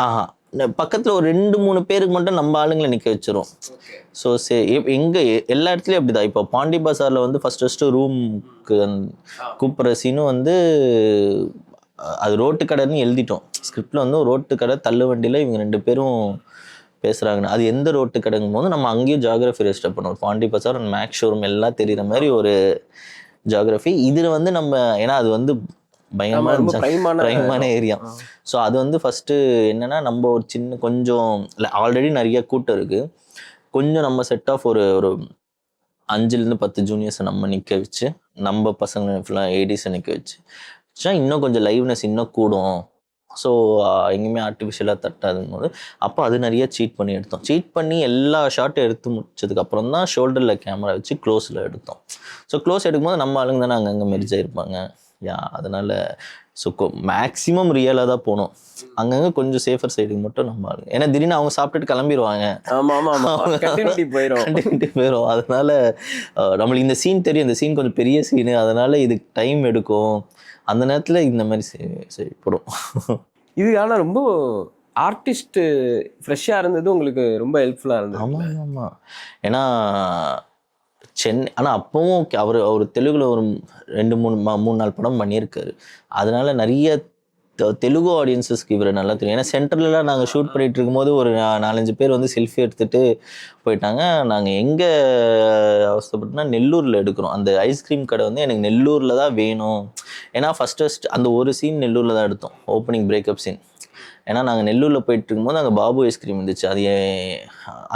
பக்கத்தில் ஒரு 2-3 பேருக்கு மட்டும் நம்ம ஆளுங்களை நிற்க வச்சிரும். ஸோ எங்கே எல்லா இடத்துலையும் அப்படி தான். இப்போ பாண்டி பசாரில் வந்து ஃபஸ்ட்டு ரூமுக்கு கூப்பிட்ற சீனும் வந்து அது ரோட்டு கடைன்னு எழுதிட்டோம். ஸ்கிரிப்டில் வந்து ரோட்டு கடை தள்ளு வண்டியில் இவங்க 2 பேரும் பேசுகிறாங்கன்னு. அது எந்த ரோட்டு கடைங்கும் போது நம்ம அங்கேயும் ஜியாகிரஃபி ரெஜிஸ்டர் பண்ணுவோம். பாண்டி பசார் அண்ட் மேக்ஸ் ஷோரூம் எல்லாம் தெரிகிற மாதிரி ஒரு ஜியாகிரஃபி. இதில் வந்து நம்ம, ஏன்னா அது வந்து பயங்கரமான பிரைமான ஏரியா. ஸோ அது வந்து ஃபஸ்ட்டு என்னென்னா, நம்ம ஒரு சின்ன கொஞ்சம் ஆல்ரெடி நிறைய கூட்டம் இருக்குது, கொஞ்சம் நம்ம செட் ஆஃப் ஒரு 5-10 ஜூனியர்ஸை நம்ம நிற்க வச்சு, நம்ம பசங்களை ஃபுல்லாக ஏடிஸை நிற்க வச்சு இன்னும் கொஞ்சம் லைவ்னஸ் இன்னும் கூடும். ஸோ எங்கேயுமே ஆர்டிஃபிஷியலாக தட்டாதுங்கும் போது அப்போ அது நிறைய சீட் பண்ணி எடுத்தோம். சீட் பண்ணி எல்லா ஷாட்டும் எடுத்து முடிச்சதுக்கப்புறம் தான் ஷோல்டரில் கேமரா வச்சு க்ளோஸில் எடுத்தோம். ஸோ க்ளோஸ் எடுக்கும்போது நம்ம ஆளுங்க தானே அங்கங்கே மெரிஜாயிருப்பாங்க. அதனால் ஸோ மேக்ஸிமம் ரியலாக தான் போனோம். அங்கங்கே கொஞ்சம் சேஃபர் சைடுக்கு மட்டும் நம்ம ஆளுங்க, ஏன்னா திடீர்னு அவங்க சாப்பிட்டுட்டு கிளம்பிடுவாங்க. கண்டினியூட்டி போயிடும். அதனால் நம்மளுக்கு இந்த சீன் தெரியும், இந்த சீன் கொஞ்சம் பெரிய சீனு, அதனால் இதுக்கு டைம் எடுக்கும். அந்த நேரத்தில் இந்த மாதிரி செய்யப்படும். இது ஆனால் ரொம்ப ஆர்டிஸ்ட்டு ஃப்ரெஷ்ஷாக இருந்தது உங்களுக்கு ரொம்ப ஹெல்ப்ஃபுல்லாக இருந்தது. ஆமாம். ஏன்னா சென்னை, ஆனால் அப்போவும் அவர் தெலுங்குல ஒரு 2-3 படம் பண்ணியிருக்காரு. அதனால நிறைய தெலுங்கு ஆடியன்ஸஸ்க்கு இவரை நல்லா தெரியும். ஏன்னா சென்ட்ரல்லாம் நாங்கள் ஷூட் பண்ணிகிட்டு இருக்கும்போது ஒரு 4-5 பேர் வந்து செல்ஃபி எடுத்துகிட்டு போயிட்டாங்க. நாங்கள் எங்கே அவசரப்பட்டோம்னா நெல்லூரில் எடுக்கிறோம். அந்த ஐஸ்கிரீம் கடை வந்து எனக்கு நெல்லூரில் தான் வேணும். ஏன்னா ஃபஸ்ட்டு அந்த ஒரு சீன் நெல்லூரில் தான் எடுத்தோம், ஓப்பனிங் பிரேக்கப் சீன். ஏன்னா நாங்கள் நெல்லூரில் போயிட்டு இருக்கும்போது அங்கே பாபு ஐஸ்கிரீம் இருந்துச்சு. அது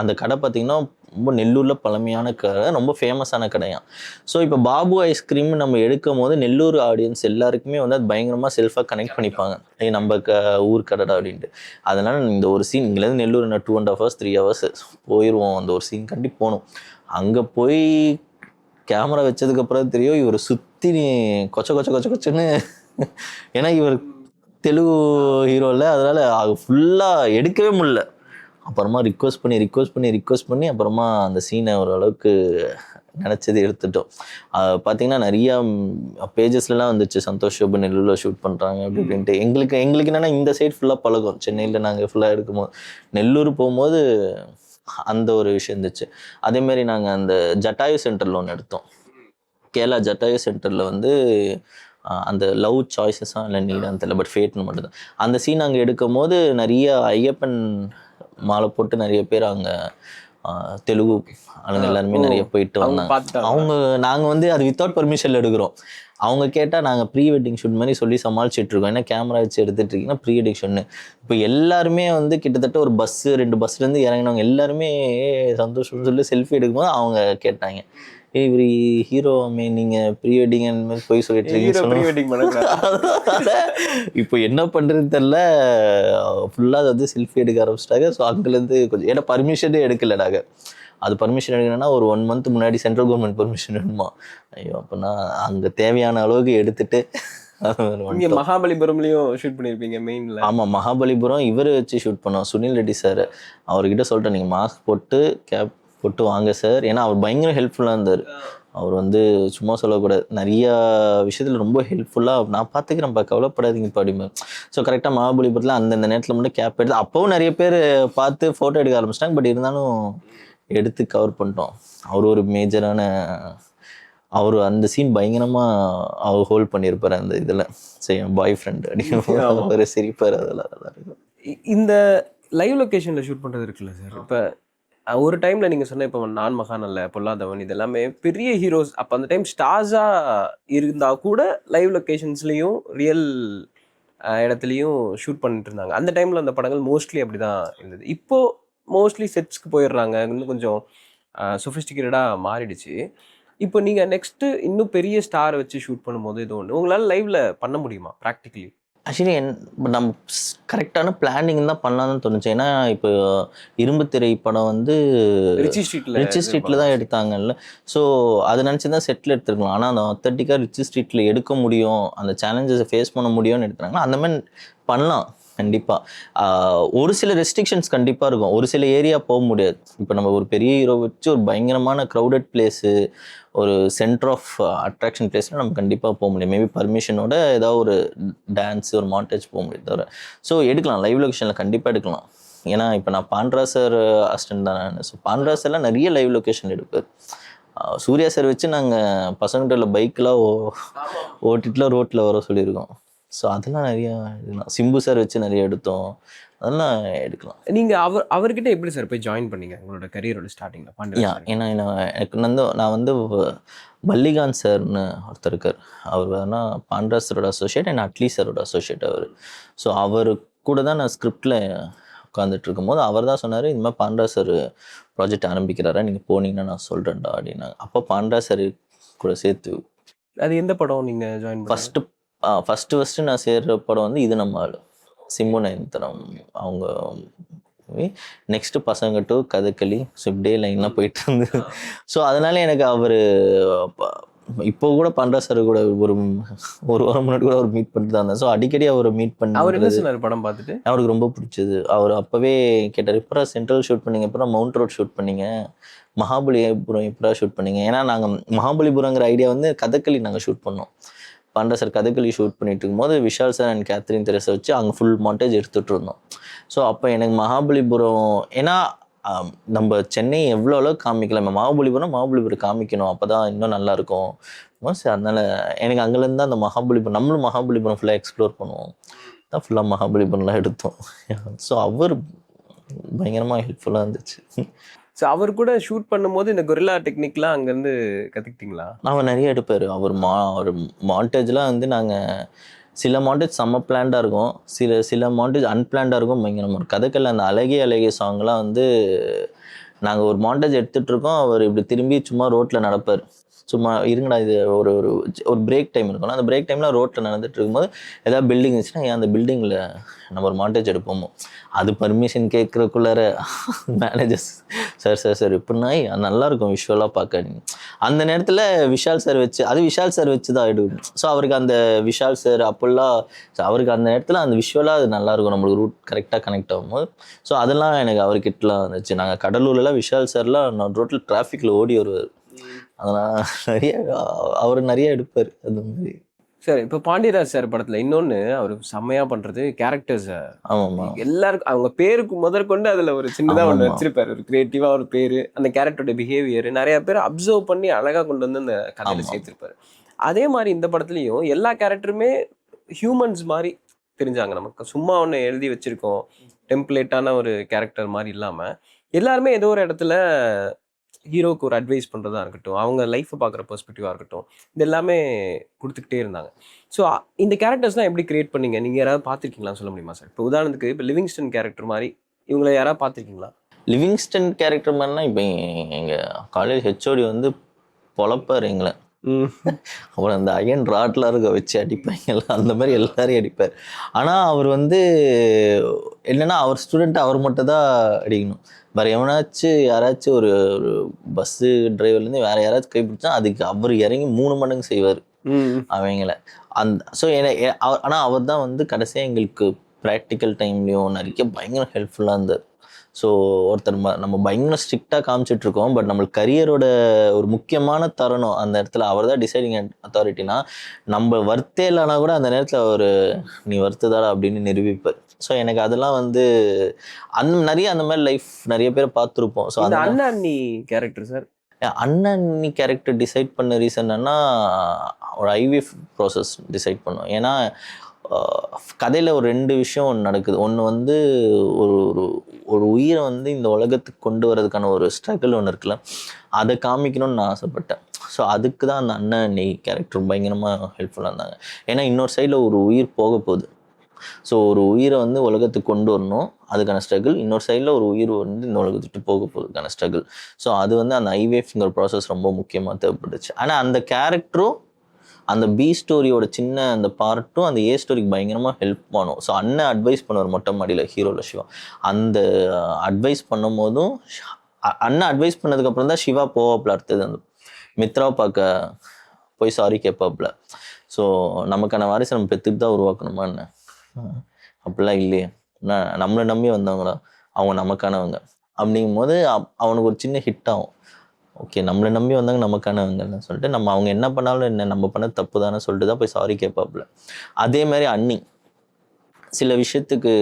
அந்த கடை பார்த்திங்கன்னா ரொம்ப நெல்லூரில் பழமையான கடை, ரொம்ப ஃபேமஸான கடையாம். ஸோ இப்போ பாபு ஐஸ்கிரீம் நம்ம எடுக்கும் போது நெல்லூர் ஆடியன்ஸ் எல்லாருக்குமே வந்து அது பயங்கரமாக செல்ஃபாக கனெக்ட் பண்ணிப்பாங்க, நம்ம ஊர் கடைடா அப்படின்ட்டு. அதனால் இந்த ஒரு சீன் இங்கேருந்து நெல்லூர் 2.5 hours 3 hours போயிடுவோம். அந்த ஒரு சீன் கண்டி போகணும். அங்கே போய் கேமரா வச்சதுக்கப்புறம் தெரியும் இவர் சுற்றி கொச்சன்னு, ஏன்னா இவர் தெலுங்கு ஹீரோவில், அதனால் ஃபுல்லாக எடுக்கவே முடியல. அப்புறமா ரிக்வெஸ்ட் பண்ணி அப்புறமா அந்த சீனை ஓரளவுக்கு நினச்சது எடுத்துட்டோம். பார்த்திங்கன்னா நிறையா பேஜஸ்லாம் வந்துச்சு, சந்தோஷ் ஷோபு நெல்லூரில் ஷூட் பண்ணுறாங்க அப்படி அப்படின்ட்டு. எங்களுக்கு என்னென்னா இந்த சைட் ஃபுல்லாக பழகும். சென்னையில் நாங்கள் ஃபுல்லாக எடுக்கும்போது நெல்லூர் போகும்போது அந்த ஒரு விஷயம் இருந்துச்சு. அதேமாரி நாங்கள் அந்த ஜட்டாயு சென்டரில் ஒன்று எடுத்தோம். கேரளா ஜட்டாயு சென்டரில் வந்து அந்த லவ் சாய்ஸஸாக இல்லை நீடான்னு தெரியல, பட் ஃபேட்னு மட்டும்தான். அந்த சீன் அங்கே எடுக்கும் போது நிறைய ஐயப்பன் மாலை போட்டு நிறைய பேர் அங்கே தெலுங்கு ஆளுங்க எல்லாருமே நிறைய போயிட்டு வந்தாங்க. நாங்கள் வந்து அது வித்தவுட் பர்மிஷனில் எடுக்கிறோம். அவங்க கேட்டால் நாங்கள் ப்ரீ வெட்டிங் ஷூட் மாதிரி சொல்லி சமாளிச்சிட்ருக்கோம். ஏன்னா கேமரா வச்சு எடுத்துகிட்டு இருக்கீங்கன்னா ப்ரீ வெட்டிங் ஷூட்னு. இப்போ எல்லாருமே வந்து கிட்டத்தட்ட ஒரு 2 பஸ்லேருந்து இறங்கினவங்க எல்லாருமே சந்தோஷம்னு சொல்லி செல்ஃபி எடுக்கும்போது அவங்க கேட்டாங்க, இவர் ஹீரோமே நீங்கள் ப்ரீ வெட்டிங் அந்த மாதிரி போய் சொல்லிட்டு ஹீரோ ப்ரீ இருக்கீங்கன்னு வெட்டிங் பண்ணக்கூடாது. இப்போ என்ன பண்ணுறதுன்னு தெரில, ஃபுல்லாக அதை வந்து செல்ஃபி எடுக்க ஆரம்பிச்சிட்டாங்க. ஸோ அங்கேருந்து கொஞ்சம் ஏன்னா பர்மிஷனே எடுக்கல நாங்கள். அது பர்மிஷன் எடுக்கணும்னா ஒரு 1 month முன்னாடி சென்ட்ரல் கவர்மெண்ட் பர்மிஷன் வேணுமா. ஐயோ அப்போனா அங்கே தேவையான அளவுக்கு எடுத்துட்டு இங்க மகாபலிபுரம்லயும் ஷூட் பண்ணிருப்பீங்க மெயின்ல. ஆமாம், மகாபலிபுரம் இவர் வச்சு ஷூட் பண்ணோம், சுனில் ரெட்டி சார். அவர்கிட்ட சொல்லிட்டேன் நீங்கள் மாஸ்க் போட்டு கேப் போட்டு வாங்க சார். ஏன்னா அவர் பயங்கர ஹெல்ப்ஃபுல்லாக இருந்தார். அவர் வந்து சும்மா சொல்லக்கூடாது, நிறையா விஷயத்தில் ரொம்ப ஹெல்ப்ஃபுல்லாக நான் பார்த்துக்கிறேன்ப்பா கவலைப்படாதீங்க அப்படிமா. ஸோ கரெக்டாக மகாபலிபுரத்தில் அந்தந்த நேரத்தில் மட்டும் கேப் எடுத்து அப்போவும் நிறைய பேர் பார்த்து ஃபோட்டோ எடுக்க ஆரம்பிச்சிட்டாங்க. பட் இருந்தாலும் எடுத்து கவர் பண்ணிட்டோம். அவர் ஒரு மேஜரான அவர் அந்த சீன் பயங்கரமாக அவர் ஹோல்ட் பண்ணியிருப்பார் அந்த இதில். சரி பாய் ஃப்ரெண்ட் அப்படின்னு அவர் சிரிப்பார். அதெல்லாம் இருக்கும். இந்த லைவ் லொக்கேஷனில் ஷூட் பண்ணுறது இருக்குல்ல சார், இப்போ ஒரு டைமில் நீங்கள் சொன்ன இப்போ நான் மகான் அல்ல பொல்லாதவன் இது எல்லாமே பெரிய ஹீரோஸ், அப்போ அந்த டைம் ஸ்டார்ஸாக இருந்தால் கூட லைவ் லொக்கேஷன்ஸ்லேயும் ரியல் இடத்துலையும் ஷூட் பண்ணிட்டு இருந்தாங்க. அந்த டைமில் அந்த படங்கள் மோஸ்ட்லி அப்படி தான் இருந்தது. இப்போது மோஸ்ட்லி செட்ஸ்க்கு போயிடுறாங்க, இன்னும் கொஞ்சம் சொஃபிஸ்டிகேட்டடாக மாறிடுச்சு. இப்போ நீங்கள் நெக்ஸ்ட்டு இன்னும் பெரிய ஸ்டாரை வச்சு ஷூட் பண்ணும்போது இது ஒன்று உங்களால் லைவில் பண்ண முடியுமா ப்ராக்டிக்கலி? ஆக்சுவலி நம்ம கரெக்டான பிளானிங் தான் பண்ணலாம்னு தோணுச்சு. ஏன்னா இப்போ இரும்பு திரை படம் வந்து ரிச்சி ஸ்ட்ரீட்டில் தான் எடுத்தாங்கல்ல. ஸோ அதை நினச்சி தான் செட்டில் எடுத்துருக்கலாம். ஆனால் அந்த அத்தன்டிக்காக ரிச்சி ஸ்ட்ரீட்டில் எடுக்க முடியும், அந்த சேலஞ்சஸை ஃபேஸ் பண்ண முடியும்னு எடுத்துறாங்கன்னா அந்த மாதிரி பண்ணலாம் கண்டிப்பாக. ஒரு சில ரெஸ்ட்ரிக்ஷன்ஸ் கண்டிப்பாக இருக்கும், ஒரு சில ஏரியா போக முடியாது. இப்போ நம்ம ஒரு பெரிய ஹீரோ வச்சு ஒரு பயங்கரமான க்ரௌடட் பிளேஸு, ஒரு சென்டர் ஆஃப் அட்ராக்ஷன் பிளேஸ்னால் நம்ம கண்டிப்பாக போக முடியும். மேபி பர்மிஷனோட ஏதாவது ஒரு டான்ஸு ஒரு மாண்டேஜ் போக முடியும் தவிர. ஸோ எடுக்கலாம், லைவ் லொக்கேஷனில் கண்டிப்பாக எடுக்கலாம். ஏன்னா இப்போ நான் பாண்ட்ரா சார் அசிஸ்டன்ட் தான் நான். ஸோ பாண்ட்ரா சார்லாம் நிறைய லைவ் லொக்கேஷன் எடுப்பார். சூர்யா சார் வச்சு நாங்கள் பசங்கிட்ட பைக்கெலாம் ஓட்டிட்டுலாம் ரோட்டில் வர சொல்லியிருக்கோம். ஸோ அதெல்லாம் நிறையா எடுக்கலாம். சிம்பு சார் வச்சு நிறைய எடுத்தோம், அதெல்லாம் எடுக்கலாம். நீங்கள் அவர்கிட்ட எப்படி சார் போய் ஜாயின் பண்ணீங்க உங்களோட கரியரோட ஸ்டார்டிங்கில் பாண்டியா? ஏன்னா எனக்கு நான் வந்து மல்லிகாந்த் சார்னு ஒருத்தர் இருக்கார். அவர் வேணா பாண்டா சாரோட அசோசியேட் அண்ட் அட்லி சாரோட அசோசியேட் அவர். ஸோ அவர் கூட தான் நான் ஸ்கிரிப்டில் உட்காந்துட்டு இருக்கும்போது அவர் தான் சொன்னார், இந்த மாதிரி பாண்டா சார் ப்ராஜெக்ட் ஆரம்பிக்கிறாரா, நீங்கள் போனீங்கன்னா நான் சொல்கிறேன்டா அப்படின்னாங்க. அப்போ பாண்டா சார் கூட சேர்த்து. அது எந்த படம் நீங்கள் ஜாயின் ஃபஸ்ட்டு நான் சேர்கிற படம் வந்து இது நம்ம ஆளு, சிம்பு நயன்தாரம் அவங்க. நெக்ஸ்ட்டு பசங்க டூ கதகளி. ஸோ இப்படியே லைன்லாம் போயிட்டு இருந்தது. ஸோ அதனால எனக்கு அவர் இப்போ கூட பண்ற சார் கூட ஒரு வாரம் முன்னாடி கூட அவர் மீட் பண்ணிட்டு தான் இருந்தேன். ஸோ அடிக்கடி அவர் மீட் பண்ணி அவர் என்ன சொன்னார் படம் பார்த்துட்டு? அவருக்கு ரொம்ப பிடிச்சது. அவர் அப்போவே கேட்டார், எப்போ சென்ட்ரல் ஷூட் பண்ணீங்க, எப்போ மவுண்ட் ரோட் ஷூட் பண்ணீங்க, மகாபலிபுரம் எப்போ ஷூட் பண்ணீங்க. ஏன்னா நாங்கள் மகாபலிபுரங்கிற ஐடியா வந்து கதகளி நாங்கள் ஷூட் பண்ணோம். பாண்டா சார் கதகளி ஷூட் பண்ணிட்டு இருக்கும்போது விஷால் சார் அண்ட் கேத்ரின் தெரஸை வச்சு அங்கே ஃபுல் மாண்டேஜ் எடுத்துகிட்டு இருந்தோம். ஸோ அப்போ எனக்கு மகாபலிபுரம், ஏன்னா நம்ம சென்னை எவ்வளோ அளவுக்கு காமிக்கலாம், மகாபலிபுரம் காமிக்கணும், அப்போ தான் இன்னும் நல்லாயிருக்கும். சரி அதனால் எனக்கு அங்கேருந்து தான் அந்த மகாபலிபுரம், நம்மளும் மகாபலிபுரம் ஃபுல்லாக எக்ஸ்ப்ளோர் பண்ணுவோம் தான், ஃபுல்லாக மகாபலிபுரம்லாம் எடுத்தோம். ஸோ அவர் பயங்கரமாக ஹெல்ப்ஃபுல்லாக இருந்துச்சு. ஸோ அவர் கூட ஷூட் பண்ணும்போது இந்த கொரில்லா டெக்னிக்லாம் அங்கேருந்து கற்றுக்கிட்டிங்களா? நாங்கள் நிறைய எடுப்பார். அவர் மாண்டேஜ்லாம் வந்து நாங்கள் சில மாண்டேஜ் செம்ம பிளான்டாக இருக்கும், சில மாண்டேஜ் அன்பிளான்டாக இருக்கும், பயங்கரமாக இருக்கும். கதைக்கல்ல அந்த அழகிய சாங்லாம் வந்து நாங்கள் ஒரு மாண்டேஜ் எடுத்துகிட்டு இருக்கோம், அவர் இப்படி திரும்பி சும்மா ரோட்டில் நடப்பார். சும்மா இருங்கடா, இது ஒரு பிரேக் டைம் இருக்கும்ல, அந்த பிரேக் டைமில் ரோட்டில் நடந்துட்டு இருக்கும்போது ஏதாவது பில்டிங் இருந்துச்சுன்னா ஏன் அந்த பில்டிங்கில் நம்ம ஒரு மாண்டேஜ் எடுப்போமோ, அது பர்மிஷன் கேட்குறக்குள்ளார மேனேஜர்ஸ் சார் எப்படின்னா நல்லாயிருக்கும் விஷுவலாக பார்க்க. அந்த நேரத்தில் விஷால் சார் வச்சு தான் எடுக்கணும். ஸோ அவருக்கு அந்த விஷால் சார் அப்போல்லாம் அவருக்கு அந்த நேரத்தில் அந்த விஷுவலாக அது நல்லாயிருக்கும், நம்மளுக்கு ரூட் கரெக்டாக கனெக்ட் ஆகும்போது. ஸோ அதெல்லாம் எனக்கு அவர்கிட்டலாம் இருந்துச்சு. நாங்கள் கடலூர்லாம் விஷால் சார்லாம் நான் ரோட்டில் டிராஃபிக்கில் ஓடி வருவார். அதெல்லாம் அவர் நிறைய எடுப்பார் அந்த மாதிரி. சார் இப்போ பாண்டியராஜ் சார் படத்தில் இன்னொன்று அவர் செம்மையாக பண்ணுறது கேரக்டர்ஸ். ஆமாம், எல்லாருக்கும் அவங்க பேருக்கு முதற்கொண்டு அதில் ஒரு சின்னதாக ஒன்று வச்சிருப்பார், ஒரு க்ரியேட்டிவாக ஒரு பேர், அந்த கேரக்டரோட பிஹேவியர் நிறைய பேர் அப்சர்வ் பண்ணி அழகாக கொண்டு வந்து அந்த கதையில் சேர்த்துருப்பார். அதே மாதிரி இந்த படத்துலையும் எல்லா கேரக்டருமே ஹியூமன்ஸ் மாதிரி தெரிஞ்சாங்க நமக்கு. சும்மா ஒன்று எழுதி வச்சுருக்கோம் டெம்ப்ளேட்டான ஒரு கேரக்டர் மாதிரி இல்லாமல் எல்லாருமே ஏதோ ஒரு இடத்துல ஹீரோவுக்கு ஒரு அட்வைஸ் பண்ணுறதா இருக்கட்டும், அவங்க லைஃப்பை பார்க்குற பெர்ஸ்பெக்டிவாக இருக்கட்டும், இது எல்லாமே கொடுத்துக்கிட்டே இருந்தாங்க. ஸோ இந்த கேரக்டர்ஸ்லாம் எப்படி கிரியேட் பண்ணீங்க? நீங்கள் யாராவது பார்த்துருக்கீங்களான்னு சொல்ல முடியுமா சார்? இப்போ உதாரணத்துக்கு இப்போ லிவிங்ஸ்டன் கேரக்டர் மாதிரி இவங்களை யாராவது பார்த்துருக்கீங்களா? லிவிங்ஸ்டன் கேரக்டர் மாதிரினா இப்போ எங்கள் காலேஜ் ஹெச்ஓடி வந்து பொழப்பார் எங்களை. ம். அப்புறம் அந்த அயன் ராட்லாம் இருக்க வச்சு அடிப்பாங்கல்ல, அந்த மாதிரி எல்லாரையும் அடிப்பார். ஆனால் அவர் வந்து என்னன்னா அவர் ஸ்டூடெண்ட் அவர் மட்டும் தான் அடிக்கணும். வேறு யாராச்சும் ஒரு பஸ்ஸு டிரைவர்லேருந்து வேறு யாராச்சும் கைப்பிடிச்சா அதுக்கு அவர் இறங்கி 3 மடங்கு செய்வார் அவங்கள. ஸோ ஆனால் அவர் தான் வந்து கடைசியாக எங்களுக்கு ப்ராக்டிக்கல் டைம்லேயும் நிறைய பயங்கர ஹெல்ப்ஃபுல்லாக இருந்தார். ஸோ ஒருத்தர் நம்ம பயங்கர ஸ்ட்ரிக்டாக காமிச்சிட்ருக்கோம், பட் நம்மளுக்கு கரியரோட ஒரு முக்கியமான தருணம் அந்த இடத்துல அவர் தான் டிசைடிங் அத்தாரிட்டினா, நம்ம வர்த்தே இல்லைனா கூட அந்த நேரத்தில் அவர் நீ வர்த்துதாடா அப்படின்னு நிரூபிப்பார். ஸோ எனக்கு அதெல்லாம் வந்து நிறைய அந்த மாதிரி லைஃப் நிறைய பேரை பார்த்துருப்போம். ஸோ அந்த அண்ணி கேரக்டர் சார், அண்ணி கேரக்டர் டிசைட் பண்ண ரீசன் என்னன்னா ஒரு ஐவிஎஃப் ப்ராசஸ் டிசைட் பண்ணோம். ஏன்னா கதையில் ஒரு 2 விஷயம் நடக்குது. ஒன்று வந்து ஒரு ஒரு உயிரை வந்து இந்த உலகத்துக்கு கொண்டு வரதுக்கான ஒரு ஸ்ட்ரகிள் ஒன்று இருக்குல்ல, அதை காமிக்கணும்னு நான் ஆசைப்பட்டேன். ஸோ அதுக்கு தான் அந்த அண்ணி கேரக்டர் பயங்கரமாக ஹெல்ப்ஃபுல்லாக இருந்தாங்க. ஏன்னா இன்னொரு சைடில் ஒரு உயிர் போக போகுது. ஸோ ஒரு உயிரை வந்து உலகத்துக்கு கொண்டு வரணும், அதுக்கான ஸ்ட்ரகிள். இன்னொரு சைடில் ஒரு உயிர் வந்து இந்த உலகத்துக்கு போக போகிறதுக்கான ஸ்ட்ரகிள். ஸோ அது வந்து அந்த ஐவிஎஃப்ங்கிற ப்ராசஸ் ரொம்ப முக்கியமாக தேவைப்பட்டுச்சு. ஆனால் அந்த கேரக்டரும் அந்த பி ஸ்டோரியோட சின்ன அந்த பார்ட்டும் அந்த ஏ ஸ்டோரிக்கு பயங்கரமாக ஹெல்ப் பண்ணும். ஸோ அண்ணன் அட்வைஸ் பண்ணுவார் மொட்டை மாடியில் ஹீரோவில் சிவா. அந்த அட்வைஸ் பண்ணும் போதும் அண்ணன் அட்வைஸ் பண்ணதுக்கப்புறம் தான் சிவா போவாப்பில் அடுத்தது அந்த மித்ராவை பார்க்க போய் சாரி கேட்பாப்புல. ஸோ நமக்கான வாரிசை நம்ம பெற்றுட்டு தான் உருவாக்கணுமா என்ன, அப்படிலாம் இல்லையே, நம்மளை நம்பி வந்தவங்களா அவங்க நமக்கானவங்க அப்படிங்கும் போது அவனுக்கு ஒரு சின்ன ஹிட் ஆகும். ஓகே, நம்மளை நம்பி வந்தாங்க நமக்கானவங்கன்னு சொல்லிட்டு நம்ம அவங்க என்ன பண்ணாலும் என்ன நம்ம பண்ண தப்பு தானே சொல்லிட்டு தான் போய் சாரி கேட்பாப்புல. அதே மாதிரி அண்ணி சில விஷயத்துக்கு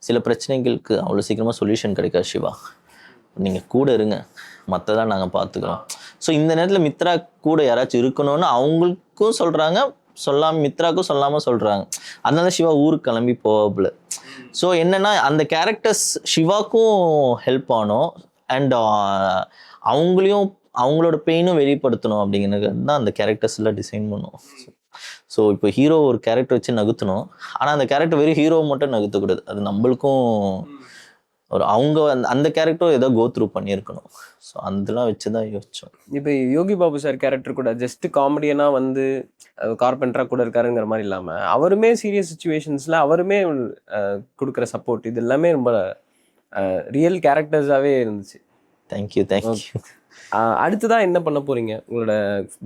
சில பிரச்சனைகளுக்கு அவ்வளோ சீக்கிரமாக சொல்யூஷன் கிடைக்காது. சிவா நீங்கள் கூட இருங்க, மற்றதான் நாங்கள் பார்த்துக்கிறோம். ஸோ இந்த நேரத்தில் மித்ரா கூட யாராச்சும் இருக்கணும்னு அவங்களுக்கும் சொல்கிறாங்க, மித்ராக்கும் சொல்லாமல் சொல்கிறாங்க. அதனால சிவா ஊருக்கு கிளம்பி போவாப்புல. ஸோ என்னென்னா அந்த கேரக்டர்ஸ் சிவாக்கும் ஹெல்ப் ஆனோம் அண்ட் அவங்களோட பெயினும் வெளிப்படுத்தணும் அப்படிங்கிறது தான் அந்த கேரக்டர்ஸ்லாம் டிசைன் பண்ணுவோம். ஸோ இப்போ ஹீரோ ஒரு கேரக்டர் வச்சு நகுத்தணும், ஆனால் அந்த கேரக்டர் வெறும் ஹீரோவை மட்டும் நகுத்தக்கூடாது. அது நம்மளுக்கும் ஒரு அவங்க அந்த கேரக்டரும் ஏதோ கோ த்ரூ பண்ணியிருக்கணும். ஸோ அதெல்லாம் வச்சு தான் யோசித்தோம். இப்போ யோகி பாபு சார் கேரக்டர் கூட ஜஸ்ட் காமெடியனாக வந்து கார்பெண்டராக கூட இருக்காருங்கிற மாதிரி இல்லாமல் அவருமே சீரியஸ் சுச்சுவேஷன்ஸில் அவருமே கொடுக்குற சப்போர்ட் இது எல்லாமே ரொம்ப ரியல் கேரக்டர்ஸாகவே இருந்துச்சு. தேங்க்யூ. அடுத்துதான் என்ன பண்ண போறீங்க? உங்களோட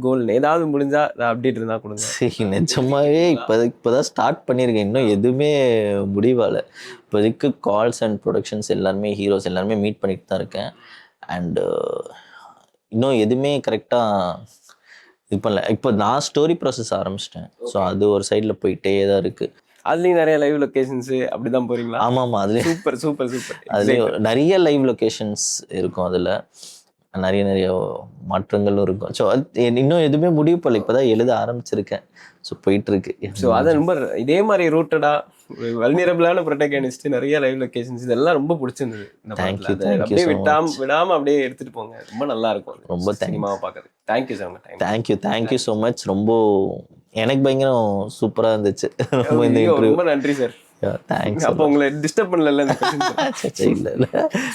கோல் ஏதாவது முடிஞ்சா அப்டேட் இருந்தா கொடுங்க. சரி, நிஜமாவே இப்போதான் ஸ்டார்ட் பண்ணியிருக்கேன், இன்னும் எதுவுமே முடிவால. இப்போதைக்கு கால்ஸ் அண்ட் ப்ரொடக்ஷன்ஸ் எல்லாருமே ஹீரோஸ் எல்லாருமே மீட் பண்ணிட்டு தான் இருக்கேன். அண்டு இன்னும் எதுவுமே கரெக்டாக இது பண்ணல. இப்போ நான் ஸ்டோரி ப்ராசஸ் ஆரம்பிச்சிட்டேன். ஸோ அது ஒரு சைடில் போயிட்டே தான் இருக்குது. அதுலேயும் நிறைய லைவ் லொக்கேஷன்ஸு அப்படி தான் போகிறீங்களா? ஆமாம், அதுலேயும் சூப்பர். அதுலேயும் நிறைய லைவ் லொக்கேஷன்ஸ் இருக்கும், அதில் நிறைய மாற்றங்களும் இருக்கும். ஸோ அது இன்னும் எதுவுமே முடிவு பண்ணல, இப்போ தான் எழுத ஆரம்பிச்சிருக்கேன். ஸோ போயிட்டுருக்கு. ஸோ அதை ரொம்ப இதே மாதிரி ரூட்டடாக வல்னரபிளான ப்ரொட்டகனிஸ்ட் நிறைய லைவ் லொக்கேஷன்ஸ் இதெல்லாம் ரொம்ப பிடிச்சிருந்தது. தேங்க்யூ. அப்படியே விடாமல் அப்படியே எடுத்துகிட்டு போங்க, ரொம்ப நல்லா இருக்கும். ரொம்ப சினிமாவை பார்க்குறது. Thank you sir. Thank you so much. ரொம்ப எனக்கு பயங்கரம் சூப்பராக இருந்துச்சு. ரொம்ப நன்றி சார். தேங்க்ஸ். அப்போ உங்களை டிஸ்டர்ப் பண்ணல? இல்லை.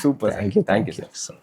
சூப்பர். Thank you sir.